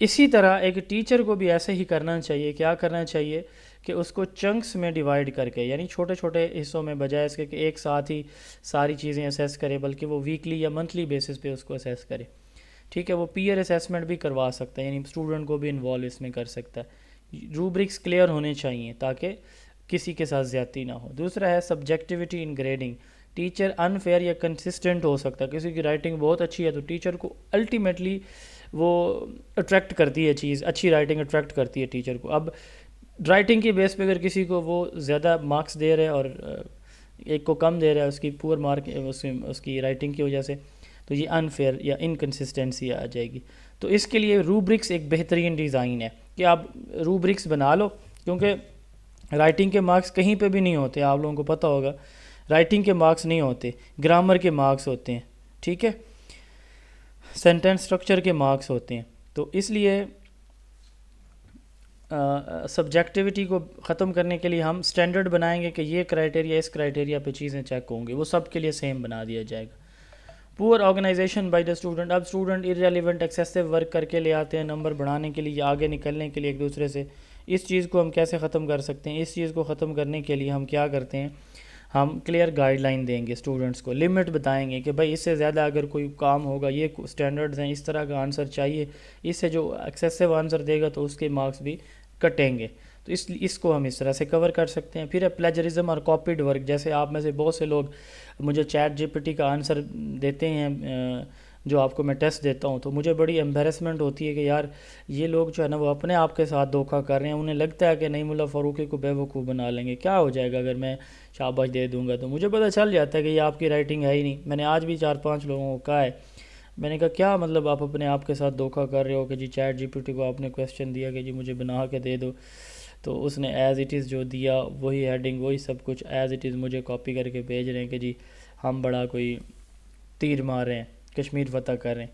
اسی طرح ایک ٹیچر کو بھی ایسے ہی کرنا چاہیے. کیا کرنا چاہیے کہ اس کو چنکس میں ڈیوائیڈ کر کے، یعنی چھوٹے چھوٹے حصوں میں، بجائے اس کے کہ ایک ساتھ ہی ساری چیزیں اسیس کرے، بلکہ وہ ویکلی یا منتھلی بیسس پہ اس کو اسیس کرے. ٹھیک ہے. وہ پیئر اسیسمنٹ بھی کروا سکتا ہے، یعنی اسٹوڈنٹ کو بھی انوالو اس میں کر سکتا ہے. روبرکس کلیئر ہونے چاہیے تاکہ کسی کے ساتھ زیادتی نہ ہو. دوسرا ہے سبجیکٹیوٹی ان گریڈنگ. ٹیچر انفیئر یا کنسسٹنٹ ہو سکتا ہے. کسی کی رائٹنگ بہت اچھی ہے تو ٹیچر کو الٹیمیٹلی وہ اٹریکٹ کرتی ہے چیز، اچھی رائٹنگ اٹریکٹ کرتی ہے ٹیچر کو. اب رائٹنگ کی بیس پہ اگر کسی کو وہ زیادہ مارکس دے رہے اور ایک کو کم دے رہا ہے اس کی پور مارک اس کی رائٹنگ کی وجہ سے، تو یہ انفیئر یا انکنسسٹنسی آ جائے گی. تو اس کے لیے روبرکس ایک بہترین ڈیزائن ہے کہ آپ روبرکس بنا لو، کیونکہ رائٹنگ کے مارکس کہیں پہ بھی نہیں ہوتے. آپ لوگوں کو پتہ ہوگا رائٹنگ کے مارکس نہیں ہوتے، گرامر کے مارکس ہوتے ہیں. ٹھیک ہے. سینٹینس سٹرکچر کے مارکس ہوتے ہیں. تو اس لیے سبجیکٹیوٹی کو ختم کرنے کے لیے ہم سٹینڈرڈ بنائیں گے کہ یہ کرائٹیریا، اس کرائٹیریا پہ چیزیں چیک ہوں گی، وہ سب کے لیے سیم بنا دیا جائے گا. پور آرگنائزیشن بائی دا اسٹوڈنٹ. اب اسٹوڈنٹ ارریلیونٹ ایکسیسو ورک کر کے لے آتے ہیں نمبر بڑھانے کے لیے یا آگے نکلنے کے لیے ایک دوسرے سے. اس چیز کو ہم کیسے ختم کر سکتے ہیں؟ اس چیز کو ختم کرنے کے لیے ہم کیا کرتے ہیں، ہم کلیئر گائیڈ لائن دیں گے اسٹوڈنٹس کو، لمٹ بتائیں گے کہ بھائی اس سے زیادہ اگر کوئی کام ہوگا، یہ اسٹینڈرڈز ہیں، اس طرح کا آنسر چاہیے، اس سے جو ایکسیسو آنسر دے گا تو اس کے مارکس بھی کٹیں گے. تو اس کو ہم اس طرح سے کور کر سکتے ہیں. پھر ہے پلیجرزم اور کاپیڈ ورک. جیسے آپ میں سے بہت سے لوگ مجھے چیٹ جی پی ٹی کا آنسر دیتے ہیں جو آپ کو میں ٹیسٹ دیتا ہوں، تو مجھے بڑی امبیرسمنٹ ہوتی ہے کہ یار یہ لوگ جو ہے نا وہ اپنے آپ کے ساتھ دھوکہ کر رہے ہیں. انہیں لگتا ہے کہ نہیں ملا فاروقی کو بے وقوف بنا لیں گے، کیا ہو جائے گا اگر میں شاباش دے دوں گا. تو مجھے پتہ چل جاتا ہے کہ یہ آپ کی رائٹنگ ہے ہی نہیں. میں نے آج بھی 4-5 لوگوں کو کہا ہے، میں نے کہا کیا مطلب آپ اپنے آپ کے ساتھ دھوکہ کر رہے ہو کہ جی چیٹ جی پی ٹی کو آپ نے کویسچن دیا کہ جی مجھے بنا کے دے دو، تو اس نے ایز اٹ از جو دیا وہی ہیڈنگ وہی سب کچھ ایز اٹ از مجھے کاپی کر کے بھیج رہے ہیں کہ جی ہم بڑا کوئی تیر مار رہے ہیں، کشمیر فتح کر رہے ہیں.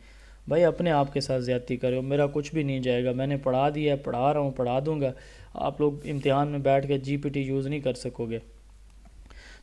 بھائی اپنے آپ کے ساتھ زیادتی کرو، میرا کچھ بھی نہیں جائے گا. میں نے پڑھا دیا ہے، پڑھا رہا ہوں، پڑھا دوں گا. آپ لوگ امتحان میں بیٹھ کے جی پی ٹی یوز نہیں کر سکو گے.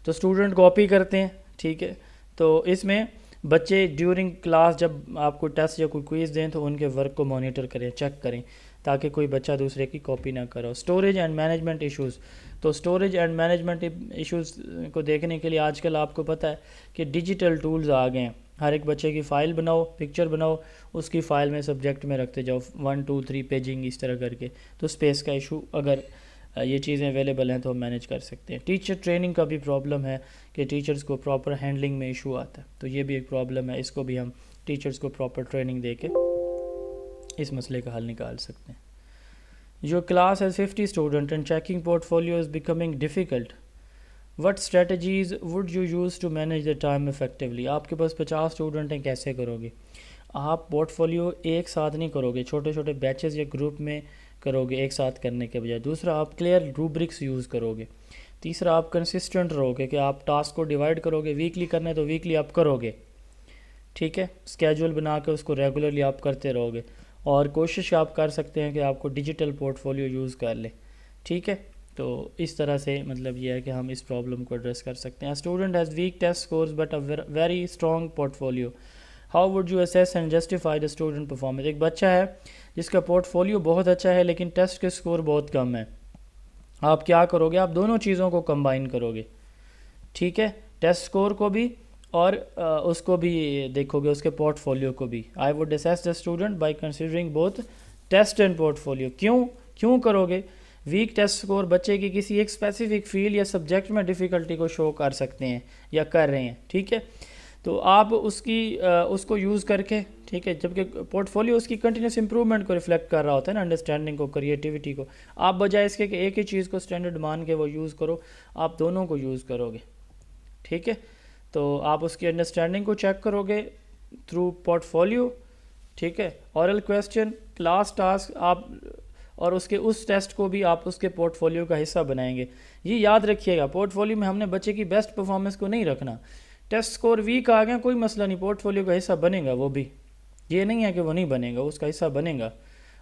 تو اسٹوڈنٹ کاپی کرتے ہیں، ٹھیک ہے. تو اس میں بچے ڈیورنگ کلاس جب آپ کو ٹیسٹ یا کوئی کوئز دیں تو ان کے ورک کو مانیٹر کریں، چیک کریں تاکہ کوئی بچہ دوسرے کی کاپی نہ کرو. Storage and management issues. تو اسٹوریج اینڈ مینجمنٹ ایشوز کو دیکھنے کے لیے آج کل آپ کو پتہ ہے کہ ڈیجیٹل ٹولز آ گئے ہیں. ہر ایک بچے کی فائل بناؤ، پکچر بناؤ، اس کی فائل میں سبجیکٹ میں رکھتے جاؤ 1 2 3 پیجنگ اس طرح کر کے. تو اسپیس کا ایشو اگر یہ چیزیں اویلیبل ہیں تو ہم مینیج کر سکتے ہیں. ٹیچر ٹریننگ کا بھی پرابلم ہے کہ ٹیچرز کو پراپر ہینڈلنگ میں ایشو آتا ہے، تو یہ بھی ایک پرابلم ہے. اس کو بھی ہم ٹیچرز کو پراپر ٹریننگ دے کے اس مسئلے کا حل نکال سکتے ہیں. Your class has 50 students and checking portfolio is becoming difficult. What strategies would you use to manage the time effectively? آپ کے پاس 50 اسٹوڈنٹ ہیں، کیسے کرو گے؟ آپ پورٹ فولیو ایک ساتھ نہیں کرو گے، چھوٹے چھوٹے بیچز یا گروپ میں کرو گے ایک ساتھ کرنے کے بجائے. دوسرا آپ کلیئر روبرکس یوز کرو گے. تیسرا آپ کنسسٹنٹ رہو گے کہ آپ ٹاسک کو ڈیوائڈ کرو گے، ویکلی کرنا ہے تو ویکلی آپ کرو گے، ٹھیک ہے. اسکیجول بنا کے اس کو ریگولرلی آپ کرتے رہو گے. اور کوشش آپ کر سکتے ہیں کہ آپ کو ڈیجیٹل پورٹ فولیو یوز کر لیں، ٹھیک ہے. تو اس طرح سے مطلب یہ ہے کہ ہم اس پرابلم کو ایڈریس کر سکتے ہیں. Student has weak test scores but a very strong portfolio. How would you assess and justify the student performance. ایک بچہ ہے جس کا پورٹ فولیو بہت اچھا ہے لیکن ٹیسٹ کے اسکور بہت کم ہے. آپ کیا کرو گے؟ آپ دونوں چیزوں کو کمبائن کرو گے، ٹھیک ہے. ٹیسٹ اسکور کو بھی اور اس کو بھی دیکھو گے، اس کے پورٹ فولیو کو بھی. I would assess the student by considering both test and port folio. کیوں کرو گے؟ ویک ٹیسٹ اسکور بچے کی کسی ایک اسپیسیفک فیلڈ یا سبجیکٹ میں ڈیفیکلٹی کو شو کر سکتے ہیں یا کر رہے ہیں، ٹھیک ہے. تو آپ اس کو یوز کر کے، ٹھیک ہے، جبکہ پورٹ فولیو اس کی کنٹینیوس امپرومنٹ کو ریفلیکٹ کر رہا ہوتا ہے نا، انڈرسٹینڈنگ کو، کریٹیوٹی کو. آپ بجائے اس کے کہ ایک ہی چیز کو اسٹینڈرڈ مان کے وہ یوز کرو، آپ دونوں کو یوز کرو گے، ٹھیک ہے. تو آپ اس کی انڈرسٹینڈنگ کو چیک کرو گے تھرو پورٹ فولیو، ٹھیک ہے. اورل کویسچن، کلاس ٹاسک، آپ اور اس ٹیسٹ کو بھی آپ اس کے پورٹ فولیو کا حصہ بنائیں گے. یہ یاد رکھیے گا، پورٹ فولیو میں ہم نے بچے کی بیسٹ پرفارمنس کو نہیں رکھنا. ٹیسٹ سکور ویک آ گیا کوئی مسئلہ نہیں، پورٹ فولیو کا حصہ بنے گا وہ بھی. یہ نہیں ہے کہ وہ نہیں بنے گا، اس کا حصہ بنے گا.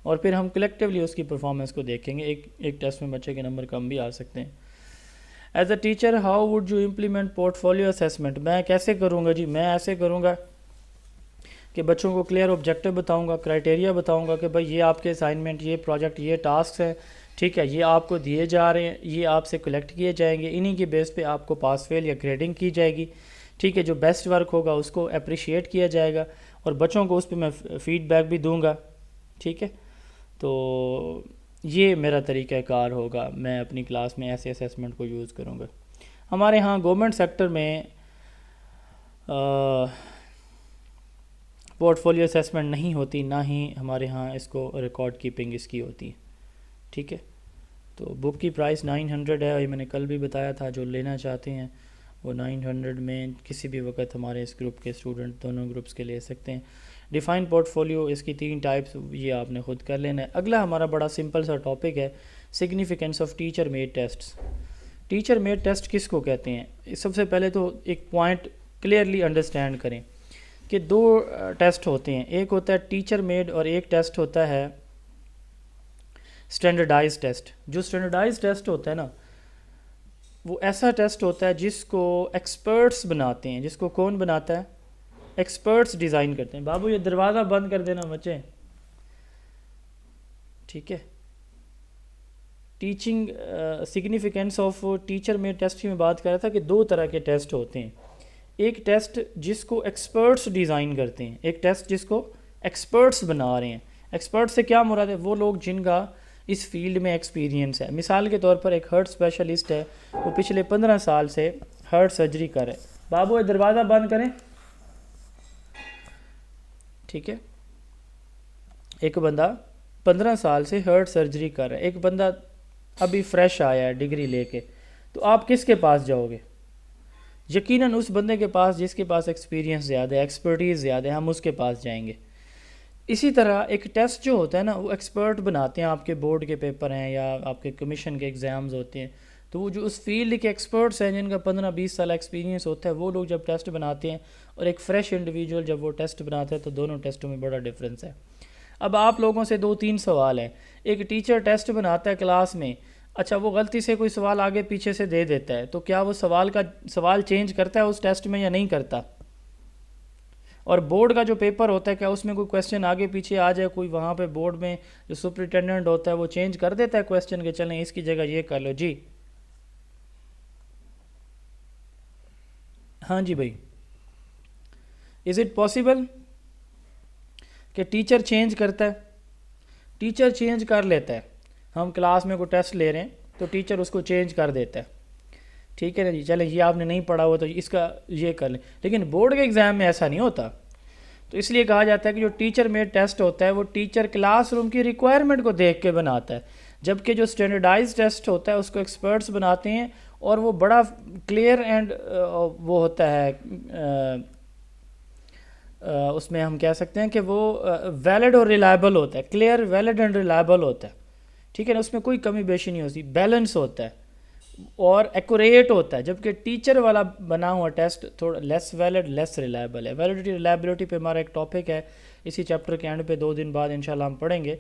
اور پھر ہم کلیکٹیولی اس کی پرفارمنس کو دیکھیں گے. ایک ٹیسٹ میں بچے کے نمبر کم بھی آ سکتے ہیں. As a teacher how would you implement port folio assessment. میں کیسے کروں گا جی؟ میں ایسے کروں گا کہ بچوں کو کلیئر آبجیکٹو بتاؤں گا، کرائٹیریا بتاؤں گا کہ بھائی یہ آپ کے اسائنمنٹ، یہ پروجیکٹ، یہ ٹاسکس ہیں، ٹھیک ہے، یہ آپ کو دیے جا رہے ہیں، یہ آپ سے کلیکٹ کیے جائیں گے، انہی کی بیس پہ آپ کو پاس فیل یا گریڈنگ کی جائے گی، ٹھیک ہے. جو بیسٹ ورک ہوگا اس کو اپریشیٹ کیا جائے گا اور بچوں کو اس پہ میں فیڈ بیک بھی دوں گا، ٹھیک ہے. تو یہ میرا طریقہ کار ہوگا، میں اپنی کلاس میں ایسے اسیسمنٹ کو یوز کروں گا. ہمارے ہاں گورنمنٹ سیکٹر میں پورٹ فولیو اسیسمنٹ نہیں ہوتی، نہ ہی ہمارے ہاں اس کو ریکارڈ کیپنگ اس کی ہوتی ہے، ٹھیک ہے. تو بک کی پرائس 900 ہے، اور یہ میں نے کل بھی بتایا تھا. جو لینا چاہتے ہیں وہ 900 میں کسی بھی وقت ہمارے اس گروپ کے اسٹوڈنٹ دونوں گروپس کے لے سکتے ہیں. ڈیفائن پورٹ فولیو، اس کی 3 ٹائپس، یہ آپ نے خود کر لینا ہے. اگلا ہمارا بڑا سمپل سا ٹاپک ہے significance of teacher made tests. Teacher made test کس کو کہتے ہیں؟ سب سے پہلے تو ایک پوائنٹ کلیئرلی انڈرسٹینڈ کریں کہ 2 ٹیسٹ ہوتے ہیں. ایک ہوتا ہے ٹیچر میڈ اور ایک ٹیسٹ ہوتا ہے اسٹینڈرڈائز ٹیسٹ. جو اسٹینڈرڈائز ٹیسٹ ہوتا ہے نا، وہ ایسا ٹیسٹ ہوتا ہے جس کو ایکسپرٹس بناتے ہیں. جس کو کون بناتا ہے؟ ایکسپرٹس ڈیزائن کرتے ہیں. بابو یہ دروازہ بند کر دینا بچے. ٹھیک ہے. Teaching significance of teacher made test کی میں بات کر رہا تھا کہ دو طرح کے ٹیسٹ ہوتے ہیں. ایک ٹیسٹ جس کو ایکسپرٹس ڈیزائن کرتے ہیں, ایک ٹیسٹ جس کو ایکسپرٹس بنا رہے ہیں. ایکسپرٹ سے کیا مراد ہے؟ وہ لوگ جن کا اس فیلڈ میں ایکسپیرینس ہے. مثال کے طور پر ایک ہارٹ اسپیشلسٹ ہے, وہ پچھلے 15 سال سے ہارٹ سرجری کر رہے. بابو یہ دروازہ بند کریں. ٹھیک ہے. ایک بندہ 15 سال سے ہارٹ سرجری کر رہا ہے, ایک بندہ ابھی فریش آیا ہے ڈگری لے کے, تو آپ کس کے پاس جاؤ گے؟ یقیناً اس بندے کے پاس جس کے پاس ایکسپیرینس زیادہ ہے, ایکسپرٹیز زیادہ ہے, ہم اس کے پاس جائیں گے. اسی طرح ایک ٹیسٹ جو ہوتا ہے نا, وہ ایکسپرٹ بناتے ہیں. آپ کے بورڈ کے پیپر ہیں یا آپ کے کمیشن کے ایگزامز ہوتے ہیں, تو وہ جو اس فیلڈ کے ایکسپرٹس ہیں جن کا 15-20 سال ایکسپیرینس ہوتا ہے, وہ لوگ جب ٹیسٹ بناتے ہیں اور ایک فریش انڈیویجول جب وہ ٹیسٹ بناتا ہے, تو دونوں ٹیسٹوں میں بڑا ڈفرینس ہے. اب آپ لوگوں سے 2-3 سوال ہیں. ایک ٹیچر ٹیسٹ بناتا ہے کلاس میں, اچھا وہ غلطی سے کوئی سوال آگے پیچھے سے دے دیتا ہے, تو کیا وہ سوال چینج کرتا ہے اس ٹیسٹ میں یا نہیں کرتا؟ اور بورڈ کا جو پیپر ہوتا ہے, کیا اس میں کوئی کویسچن آگے پیچھے آ جائے, کوئی وہاں پہ بورڈ میں جو سپرنٹینڈنٹ ہوتا ہے وہ چینج کر دیتا ہے کویسچن کہ چلیں اس کی جگہ یہ کر لو جی؟ ہاں جی بھائی. از اٹ پاسبل کہ ٹیچر چینج کرتا ہے؟ ٹیچر چینج کر لیتا ہے. ہم کلاس میں کوئی ٹیسٹ لے رہے ہیں تو ٹیچر اس کو چینج کر دیتا ہے. ٹھیک ہے نا جی, چلیں یہ آپ نے نہیں پڑھا ہوا تو اس کا یہ کر لیں. لیکن بورڈ کے ایگزام میں ایسا نہیں ہوتا. تو اس لیے کہا جاتا ہے کہ جو ٹیچر میڈ ٹیسٹ ہوتا ہے وہ ٹیچر کلاس روم کی ریکوائرمنٹ کو دیکھ کے بناتا ہے, جبکہ جو اسٹینڈرڈائز ٹیسٹ ہوتا ہے اس کو ایکسپرٹس بناتے ہیں, اور وہ بڑا کلیئر اینڈ وہ ہوتا ہے, اس میں ہم کہہ سکتے ہیں کہ وہ ویلڈ اور ریلائبل ہوتا ہے. کلیئر, ویلڈ اینڈ ریلائبل ہوتا ہے. ٹھیک ہے نا, اس میں کوئی کمی بیشی نہیں ہوتی, بیلنس ہوتا ہے اور ایکوریٹ ہوتا ہے. جبکہ ٹیچر والا بنا ہوا ٹیسٹ تھوڑا لیس ویلڈ, لیس ریلائبل ہے. ویلڈیٹی ریلائبلٹی پہ ہمارا ایک ٹاپک ہے, اسی چیپٹر کے اینڈ پہ 2 دن بعد انشاءاللہ ہم پڑھیں گے.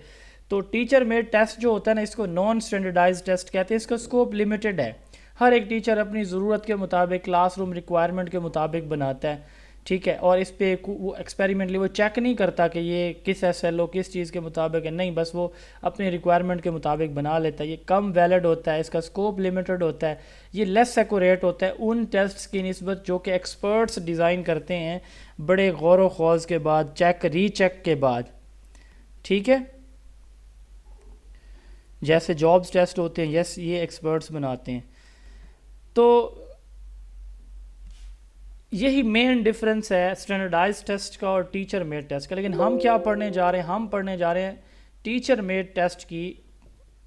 تو ٹیچر میڈ ٹیسٹ جو ہوتا ہے نا, اس کو نان اسٹینڈرڈائز ٹیسٹ کہتے ہیں. اس کا اسکوپ لمیٹڈ ہے. ہر ایک ٹیچر اپنی ضرورت کے مطابق, کلاس روم ریکوائرمنٹ کے مطابق بناتا ہے. ٹھیک ہے, اور اس پہ وہ ایکسپیریمنٹلی وہ چیک نہیں کرتا کہ یہ کس ایس ایل او کس چیز کے مطابق ہے, نہیں, بس وہ اپنی ریکوائرمنٹ کے مطابق بنا لیتا ہے. یہ کم ویلڈ ہوتا ہے, اس کا اسکوپ لمیٹڈ ہوتا ہے, یہ لیس ایکوریٹ ہوتا ہے ان ٹیسٹس کی نسبت جو کہ ایکسپرٹس ڈیزائن کرتے ہیں بڑے غور و خوض کے بعد, ری چیک کے بعد. ٹھیک ہے, جیسے جابس ٹیسٹ ہوتے ہیں, یس یہ ایکسپرٹس بناتے ہیں. تو یہی مین ڈفرینس ہے اسٹینڈرڈائز ٹیسٹ کا اور ٹیچر میڈ ٹیسٹ کا. لیکن ہم کیا پڑھنے جا رہے ہیں؟ ہم پڑھنے جا رہے ہیں ٹیچر میڈ ٹیسٹ کی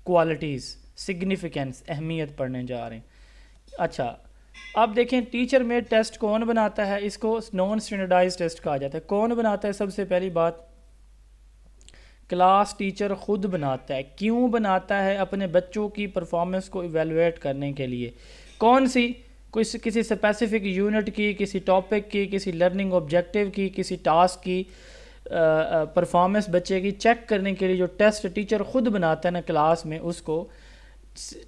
کوالٹیز, سگنیفیکینس, اہمیت پڑھنے جا رہے ہیں. اچھا اب دیکھیں ٹیچر میڈ ٹیسٹ کون بناتا ہے؟ اس کو نان اسٹینڈرڈائز ٹیسٹ کہا جاتا ہے. کون بناتا ہے؟ سب سے پہلی بات, کلاس ٹیچر خود بناتا ہے. کیوں بناتا ہے؟ اپنے بچوں کی پرفارمنس کو ایویلویٹ کرنے کے لیے. کون سی؟ کسی اسپیسیفک یونٹ کی, کسی ٹاپک کی, کسی لرننگ آبجیکٹیو کی, کسی ٹاسک کی پرفارمنس بچے کی چیک کرنے کے لیے جو ٹیسٹ ٹیچر خود بناتا ہے نا کلاس میں, اس کو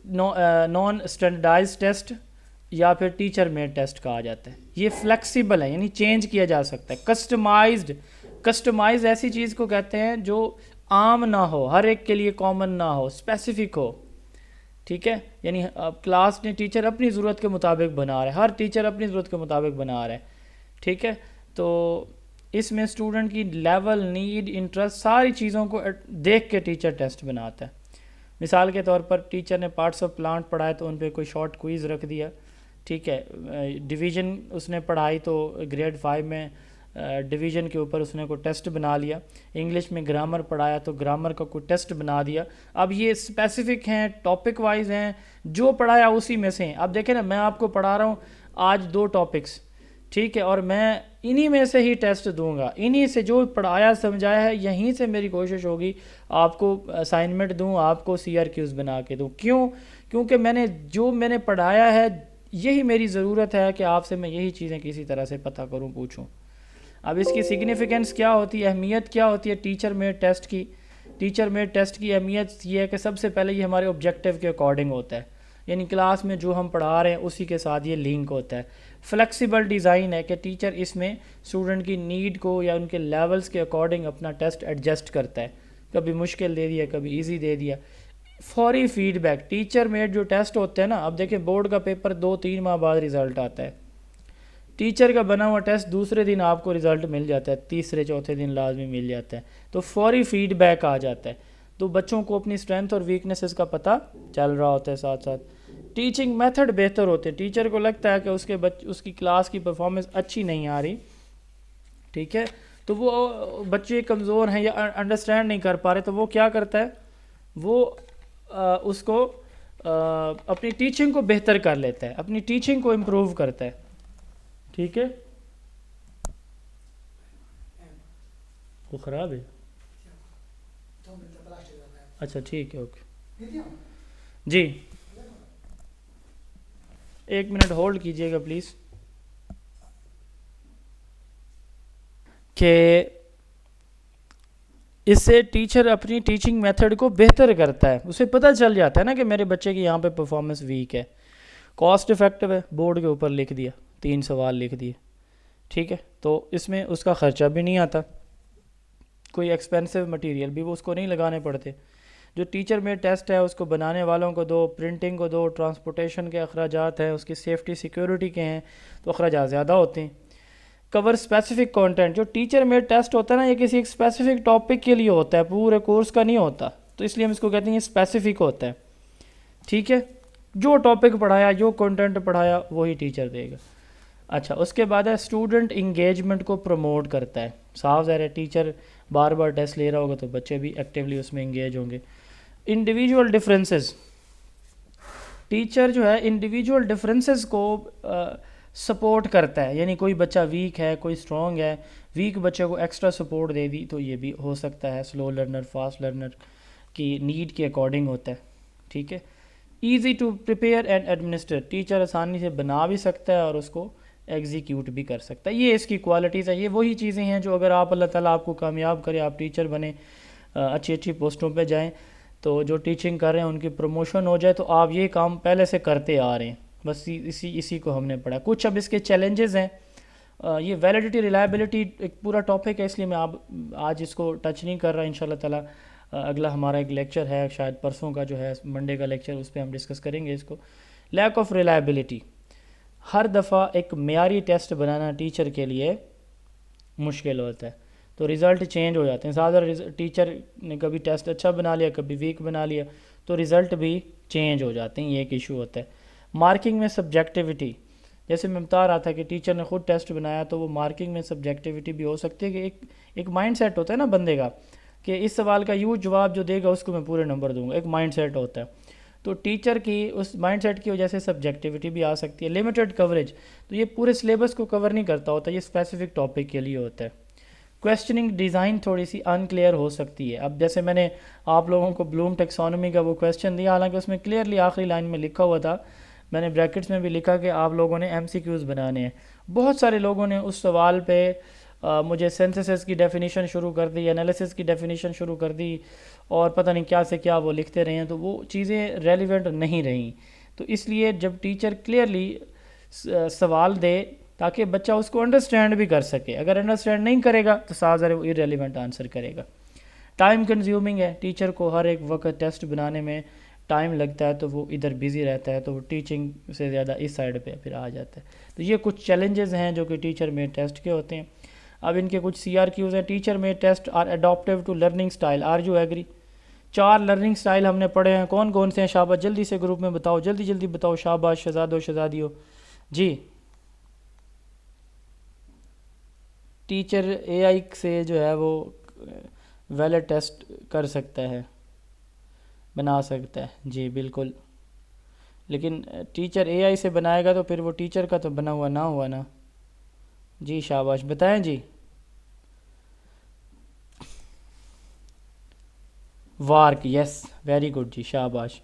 نان اسٹینڈرڈائز ٹیسٹ یا پھر ٹیچر میڈ ٹیسٹ کہا جاتا ہے. یہ فلیکسیبل ہے, یعنی چینج کیا جا سکتا ہے. کسٹمائز ایسی چیز کو کہتے ہیں جو عام نہ ہو, ہر ایک کے لیے کامن نہ ہو, اسپیسیفک ہو. ٹھیک ہے, یعنی کلاس نے ٹیچر اپنی ضرورت کے مطابق بنا رہا ہے, ہر ٹیچر اپنی ضرورت کے مطابق بنا رہا ہے. ٹھیک ہے, تو اس میں اسٹوڈنٹ کی لیول, نیڈ, انٹرسٹ, ساری چیزوں کو دیکھ کے ٹیچر ٹیسٹ بناتا ہے. مثال کے طور پر ٹیچر نے پارٹس آف پلانٹ پڑھایا تو ان پہ کوئی شارٹ کوئز رکھ دیا. ٹھیک ہے, ڈویژن اس نے پڑھائی تو گریڈ 5 میں ڈویژن کے اوپر اس نے کوئی ٹیسٹ بنا لیا. انگلش میں گرامر پڑھایا تو گرامر کا کوئی ٹیسٹ بنا دیا. اب یہ اسپیسیفک ہیں, ٹاپک وائز ہیں, جو پڑھایا اسی میں سے ہیں. اب دیکھیں نا, میں آپ کو پڑھا رہا ہوں آج 2 ٹاپکس, ٹھیک ہے, اور میں انہی میں سے ہی ٹیسٹ دوں گا. انہی سے جو پڑھایا سمجھایا ہے یہیں سے میری کوشش ہوگی آپ کو اسائنمنٹ دوں, آپ کو CRQs بنا کے دوں. کیوں؟ کیونکہ میں نے پڑھایا ہے, یہی میری ضرورت ہے کہ آپ سے میں یہی چیزیں کسی طرح سے پتہ کروں, پوچھوں. اب اس کی سگنیفیکینس کیا ہوتی ہے, اہمیت کیا ہوتی ہے ٹیچر میڈ ٹیسٹ کی؟ ٹیچر میڈ ٹیسٹ کی اہمیت یہ ہے کہ سب سے پہلے یہ ہمارے آبجیکٹیو کے اکارڈنگ ہوتا ہے. یعنی کلاس میں جو ہم پڑھا رہے ہیں اسی کے ساتھ یہ لنک ہوتا ہے. فلیکسیبل ڈیزائن ہے کہ ٹیچر اس میں اسٹوڈنٹ کی نیڈ کو یا ان کے لیولز کے اکارڈنگ اپنا ٹیسٹ ایڈجسٹ کرتا ہے, کبھی مشکل دے دیا کبھی ایزی دے دیا. فوری فیڈ بیک, ٹیچر میڈ جو ٹیسٹ ہوتے ہیں نا, اب دیکھیں بورڈ کا پیپر 2-3 ماہ بعد رزلٹ آتا ہے, ٹیچر کا بنا ہوا ٹیسٹ دوسرے دن آپ کو رزلٹ مل جاتا ہے, تیسرے چوتھے دن لازمی مل جاتا ہے, تو فوری فیڈ بیک آ جاتا ہے. تو بچوں کو اپنی اسٹرینتھ اور ویکنیسز کا پتہ چل رہا ہوتا ہے. ساتھ ساتھ ٹیچنگ میتھڈ بہتر ہوتے ہیں, ٹیچر کو لگتا ہے کہ اس کی کلاس کی پرفارمنس اچھی نہیں آ رہی, ٹھیک ہے, تو وہ بچے کمزور ہیں یا انڈرسٹینڈ نہیں کر پا رہے, تو وہ کیا کرتا ہے, وہ اس کو اپنی ٹیچنگ کو بہتر کر لیتا ہے, اپنی ٹیچنگ کو امپروو کرتا ہے. ٹھیک ہے, وہ خراب ہے, اچھا ٹھیک ہے, اوکے جی, 1 منٹ ہولڈ کیجئے گا پلیز. کہ اس سے ٹیچر اپنی ٹیچنگ میتھڈ کو بہتر کرتا ہے, اسے پتہ چل جاتا ہے نا کہ میرے بچے کی یہاں پہ پرفارمنس ویک ہے. کاسٹ افیکٹو ہے, بورڈ کے اوپر لکھ دیا, 3 سوال لکھ دیے, ٹھیک ہے, تو اس میں اس کا خرچہ بھی نہیں آتا, کوئی ایکسپینسو مٹیریل بھی وہ اس کو نہیں لگانے پڑتے. جو ٹیچر میں ٹیسٹ ہے اس کو بنانے والوں کو دو, پرنٹنگ کو دو, ٹرانسپورٹیشن کے اخراجات ہیں, اس کی سیفٹی سیکیورٹی کے ہیں, تو اخراجات زیادہ ہوتے ہیں. کور اسپیسیفک کانٹینٹ, جو ٹیچر میں ٹیسٹ ہوتا ہے نا, یہ کسی ایک اسپیسیفک ٹاپک کے لیے ہوتا ہے, پورے کورس کا نہیں ہوتا, تو اس لیے ہم اس کو کہتے ہیں یہ اسپیسیفک ہوتا ہے. ٹھیک ہے, جو ٹاپک پڑھایا, جو کنٹینٹ پڑھایا وہی ٹیچر دے گا. اچھا, اس کے بعد ہے اسٹوڈنٹ انگیجمنٹ کو پروموٹ کرتا ہے. صاف ظاہر ہے ٹیچر بار بار ٹیسٹ لے رہا ہوگا تو بچے بھی ایکٹیولی اس میں انگیج ہوں گے. انڈیویجول ڈفرینسز, ٹیچر جو ہے انڈیویجول ڈفرینسز کو سپورٹ کرتا ہے, یعنی کوئی بچہ ویک ہے کوئی اسٹرانگ ہے, ویک بچے کو ایکسٹرا سپورٹ دے دی, تو یہ بھی ہو سکتا ہے. سلو لرنر فاسٹ لرنر کی نیڈ کے اکارڈنگ ہوتا ہے. ٹھیک ہے, easy to prepare and administer, teacher آسانی سے بنا بھی سکتا ہے اور اس کو ایگزیکیوٹ بھی کر سکتا ہے. یہ اس کی کوالٹیز ہیں, یہ وہی چیزیں ہیں جو اگر آپ اللہ تعالیٰ آپ کو کامیاب کرے, آپ ٹیچر بنے, اچھی پوسٹوں پہ جائیں, تو جو ٹیچنگ کر رہے ہیں ان کی پروموشن ہو جائے, تو آپ یہ کام پہلے سے کرتے آ رہے ہیں. بس اسی کو ہم نے پڑھا. کچھ اب اس کے چیلنجز ہیں, یہ ویلیڈیٹی ریلائبلٹی ایک پورا ٹاپک ہے, اس لیے میں آج اس کو ٹچ نہیں کر رہا. انشاءاللہ تعالیٰ اگلا ہمارا ایک لیکچر ہے, شاید پرسوں کا جو ہے منڈے کا لیکچر, اس پہ ہم ڈسکس کریں گے اس کو. لیک آف ریلائبلٹی, ہر دفعہ ایک معیاری ٹیسٹ بنانا ٹیچر کے لیے مشکل ہوتا ہے, تو رزلٹ چینج ہو جاتے ہیں. زیادہ ٹیچر نے کبھی ٹیسٹ اچھا بنا لیا کبھی ویک بنا لیا, تو رزلٹ بھی چینج ہو جاتے ہیں, یہ ایک ایشو ہوتا ہے. مارکنگ میں سبجیکٹیوٹی, جیسے میں بتا رہا تھا کہ ٹیچر نے خود ٹیسٹ بنایا, تو وہ مارکنگ میں سبجیکٹیوٹی بھی ہو سکتی ہے کہ ایک مائنڈ سیٹ ہوتا ہے نا بندے کا, کہ اس سوال کا یوں جواب جو دے گا اس کو میں پورے نمبر دوں گا, ایک مائنڈ سیٹ ہوتا ہے. تو ٹیچر کی اس مائنڈ سیٹ کی وجہ سے سبجیکٹیوٹی بھی آ سکتی ہے. لمیٹڈ کوریج, تو یہ پورے سلیبس کو کور نہیں کرتا ہوتا, یہ اسپیسیفک ٹاپک کے لیے ہوتا ہے. کویسچننگ ڈیزائن تھوڑی سی ان کلیئر ہو سکتی ہے. اب جیسے میں نے آپ لوگوں کو بلوم ٹیکسانومی کا وہ کویسچن دیا, حالانکہ اس میں کلیئرلی آخری لائن میں لکھا ہوا تھا, میں نے بریکٹس میں بھی لکھا کہ آپ لوگوں نے MCQs بنانے ہیں. بہت سارے لوگوں نے اس سوال پہ مجھے سینتھسس کی ڈیفینیشن شروع کر دی, انالیسس کی ڈیفینیشن شروع کر دی, اور پتہ نہیں کیا سے کیا وہ لکھتے رہے ہیں, تو وہ چیزیں ریلیونٹ نہیں رہیں. تو اس لیے جب ٹیچر کلیئرلی سوال دے تاکہ بچہ اس کو انڈرسٹینڈ بھی کر سکے, اگر انڈرسٹینڈ نہیں کرے گا تو سازر وہ irrelevant آنسر کرے گا. ٹائم کنزیومنگ ہے, ٹیچر کو ہر ایک وقت ٹیسٹ بنانے میں ٹائم لگتا ہے, تو وہ ادھر بیزی رہتا ہے, تو وہ ٹیچنگ سے زیادہ اس سائڈ پہ پھر آ جاتا ہے. تو یہ کچھ چیلنجز ہیں جو کہ ٹیچر میں ٹیسٹ کے ہوتے ہیں. اب ان کے کچھ CRQs ہیں. ٹیچر میں test are adaptive to learning style, are you agree. 4 learning style ہم نے پڑھے ہیں, کون کون سے ہیں شاباش, جلدی سے گروپ میں بتاؤ, جلدی بتاؤ, شاباش شہزادو شہزادیو. جی, ٹیچر AI سے جو ہے وہ ویلڈ ٹیسٹ کر سکتا ہے, بنا سکتا ہے. جی بالکل, لیکن ٹیچر AI سے بنائے گا تو پھر وہ ٹیچر کا تو بنا ہوا نہ ہوا نا. جی شاباش, بتائیں جی. وارک, یس ویری گڈ جی, شاباش.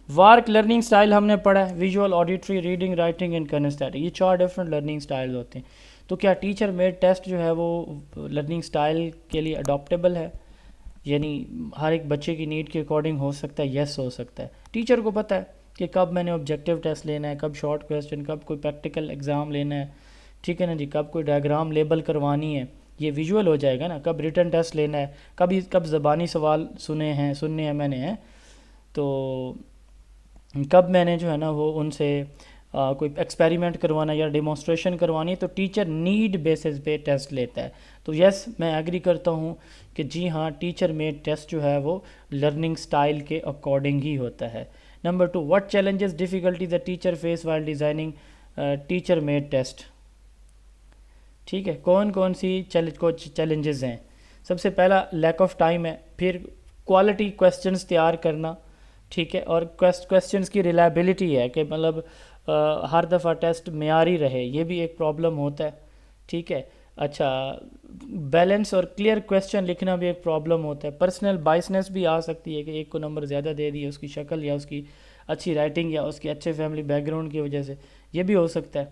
وارک لرننگ سٹائل ہم نے پڑھا ہے, visual, auditory, reading, writing and kinesthetic, یہ 4 ڈفرینٹ لرننگ سٹائل ہوتے ہیں. تو کیا ٹیچر میڈ ٹیسٹ جو ہے وہ لرننگ سٹائل کے لیے اڈاپٹیبل ہے, یعنی ہر ایک بچے کی نیڈ کے اکارڈنگ ہو سکتا ہے؟ یس ہو سکتا ہے. ٹیچر کو پتہ ہے کہ کب میں نے آبجیکٹیو ٹیسٹ لینا ہے، کب شارٹ کویسچن، کب کوئی پریکٹیکل ایگزام لینا ہے، ٹھیک ہے نا جی، کب کوئی ڈائیگرام لیبل کروانی ہے، یہ ویژول ہو جائے گا نا، کب ریٹن ٹیسٹ لینا ہے، کب زبانی سوال سننے ہیں میں نے تو کب میں نے جو ہے نا وہ ان سے کوئی ایکسپیریمنٹ کروانا یا ڈیمونسٹریشن کروانی ہے، تو ٹیچر نیڈ بیسس پہ ٹیسٹ لیتا ہے. تو یس میں ایگری کرتا ہوں کہ جی ہاں ٹیچر میڈ ٹیسٹ جو ہے وہ لرننگ سٹائل کے اکارڈنگ ہی ہوتا ہے. Number 2، what challenges difficulty the teacher face while designing teacher made test. ٹھیک ہے، کون سی چیلنجز ہیں؟ سب سے پہلا لیک آف ٹائم ہے، پھر کوالٹی کویسچنز تیار کرنا، ٹھیک ہے، اور کویسچنز کی ریلائبلٹی ہے کہ مطلب ہر دفعہ ٹیسٹ معیاری رہے، یہ بھی ایک پرابلم ہوتا ہے، ٹھیک ہے. اچھا، بیلنس اور کلیئر کویسچن لکھنا بھی ایک پرابلم ہوتا ہے. پرسنل بائسنس بھی آ سکتی ہے کہ ایک کو نمبر زیادہ دے دیے اس کی شکل یا اس کی اچھی رائٹنگ یا اس کے اچھے فیملی بیک گراؤنڈ کی وجہ سے، یہ بھی ہو سکتا ہے،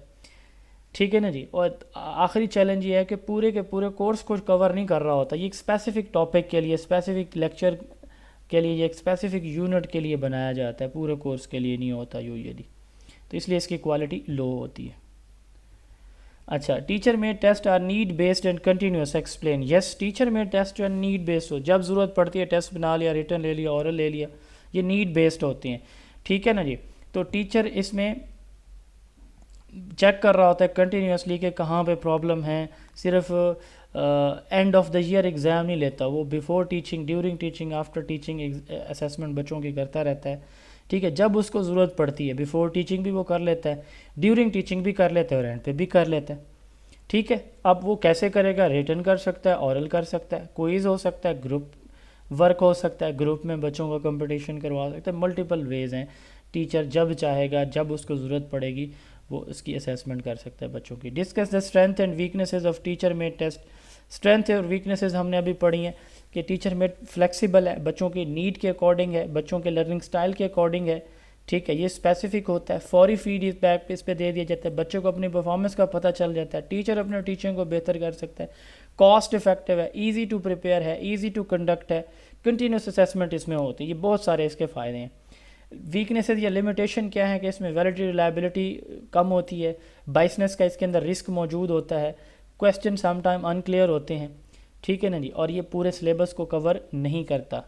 ٹھیک ہے نا جی. اور آخری چیلنج یہ ہے کہ پورے کے پورے کورس کو کور نہیں کر رہا ہوتا، یہ ایک اسپیسیفک ٹاپک کے لیے، اسپیسیفک لیکچر کے لیے، یہ ایک اسپیسیفک یونٹ کے لیے بنایا جاتا ہے، پورے کورس کے لیے نہیں ہوتا یوزلی، تو اس لیے اس کی کوالٹی لو ہوتی ہے. اچھا، teacher made test are need based and continuous. Explain. Yes, teacher made test جو ہے نیڈ بیسڈ ہو، جب ضرورت پڑتی ہے ٹیسٹ بنا لیا، ریٹن لے لیا، اورل لے لیا، یہ نیڈ بیسڈ ہوتے ہیں، ٹھیک ہے نا جی. تو ٹیچر اس میں چیک کر رہا ہوتا ہے کنٹینیوسلی کہ کہاں پہ پرابلم ہے، صرف end of the year exam نہیں لیتا، وہ before teaching, during teaching, after teaching assessment بچوں کی کرتا رہتا ہے، ٹھیک ہے. جب اس کو ضرورت پڑتی ہے، بیفور ٹیچنگ بھی وہ کر لیتا ہے، ڈیورنگ ٹیچنگ بھی کر لیتا ہے، اور اینڈ پہ بھی کر لیتا ہے، ٹھیک ہے. اب وہ کیسے کرے گا؟ ریٹن کر سکتا ہے، اورل کر سکتا ہے، کوئز ہو سکتا ہے، گروپ ورک ہو سکتا ہے، گروپ میں بچوں کا کمپٹیشن کروا سکتا ہے، ملٹیپل ویز ہیں. ٹیچر جب چاہے گا، جب اس کو ضرورت پڑے گی، وہ اس کی اسیسمنٹ کر سکتا ہے بچوں کی. Discuss the strength and weaknesses of teacher made test. Strength اور ویکنیسز ہم نے ابھی پڑھی ہیں کہ ٹیچر میڈ فلیکسیبل ہے، بچوں کی نیڈ کے اکارڈنگ ہے، بچوں کے لرننگ سٹائل کے اکارڈنگ ہے، ٹھیک ہے. یہ اسپیسیفک ہوتا ہے، فوری فیڈ بیک پہ اس پہ دے دیا جاتا ہے، بچوں کو اپنی پرفارمنس کا پتہ چل جاتا ہے، ٹیچر اپنے ٹیچنگ کو بہتر کر سکتا ہے، کاسٹ افیکٹو ہے، ایزی ٹو پریپیئر ہے، ایزی ٹو کنڈکٹ ہے، کنٹینیوس اسیسمنٹ اس میں ہوتی ہے. یہ بہت سارے اس کے فائدے ہیں. ویکنیسز یا لمیٹیشن کیا ہے کہ اس میں ویلڈی ریلائبلٹی کم ہوتی ہے، بائسنس کا اس کے اندر رسک موجود ہوتا ہے، کویسچن سم ٹائم ان کلیئر ہوتے ہیں، ٹھیک ہے نا جی. اور یہ پورے سلیبس کو کور نہیں کرتا،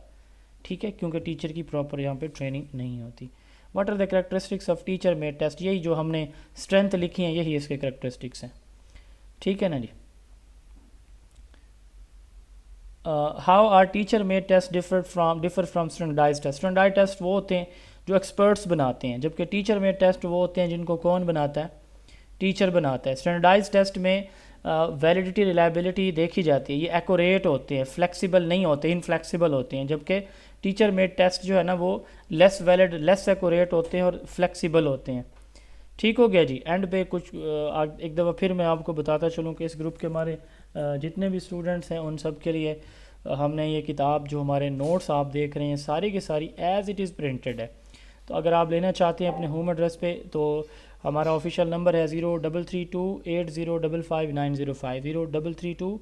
ٹھیک ہے، کیونکہ ٹیچر کی پراپر یہاں پہ ٹریننگ نہیں ہوتی. What are the characteristics of teacher made test. یہی جو ہم نے اسٹرینتھ لکھی ہیں، یہی اس کے کریکٹرسٹکس ہیں، ٹھیک ہے نا جی. How are teacher made test differ from standardize test. Standardize test وہ ہوتے ہیں جو ایکسپرٹس بناتے ہیں، جبکہ ٹیچر میڈ ٹیسٹ وہ ہوتے ہیں جن کو کون بناتا ہے؟ ٹیچر بناتا ہے. اسٹینڈرڈائز ٹیسٹ میں ویلیڈیٹی ریلائبلٹی دیکھی جاتی ہے، یہ ایکوریٹ ہوتے ہیں، فلیکسیبل نہیں ہوتے، انفلیکسیبل ہوتے ہیں، جبکہ ٹیچر میڈ ٹیسٹ جو ہے نا وہ لیس ویلڈ، لیس ایکوریٹ ہوتے ہیں اور فلیکسیبل ہوتے ہیں. ٹھیک ہو گیا جی. اینڈ پہ کچھ ایک دفعہ پھر میں آپ کو بتاتا چلوں کہ اس گروپ کے ہمارے جتنے بھی اسٹوڈنٹس ہیں ان سب کے لیے ہم نے یہ کتاب جو ہمارے نوٹس آپ دیکھ رہے ہیں ساری کی ساری ایز اٹ از پرنٹڈ ہے. تو اگر آپ لینا چاہتے ہیں اپنے ہوم ایڈریس پہ تو ہمارا آفیشیل نمبر ہے 033280559050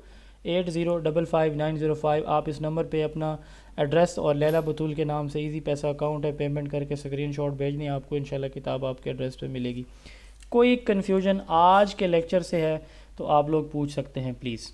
033280559050. آپ اس نمبر پہ اپنا ایڈریس اور لیلا بطول کے نام سے ایزی پیسہ اکاؤنٹ ہے، پیمنٹ کر کے اسکرین شاٹ بھیجنی، آپ کو انشاءاللہ کتاب آپ کے ایڈریس پہ ملے گی. کوئی کنفیوژن آج کے لیکچر سے ہے تو آپ لوگ پوچھ سکتے ہیں پلیز.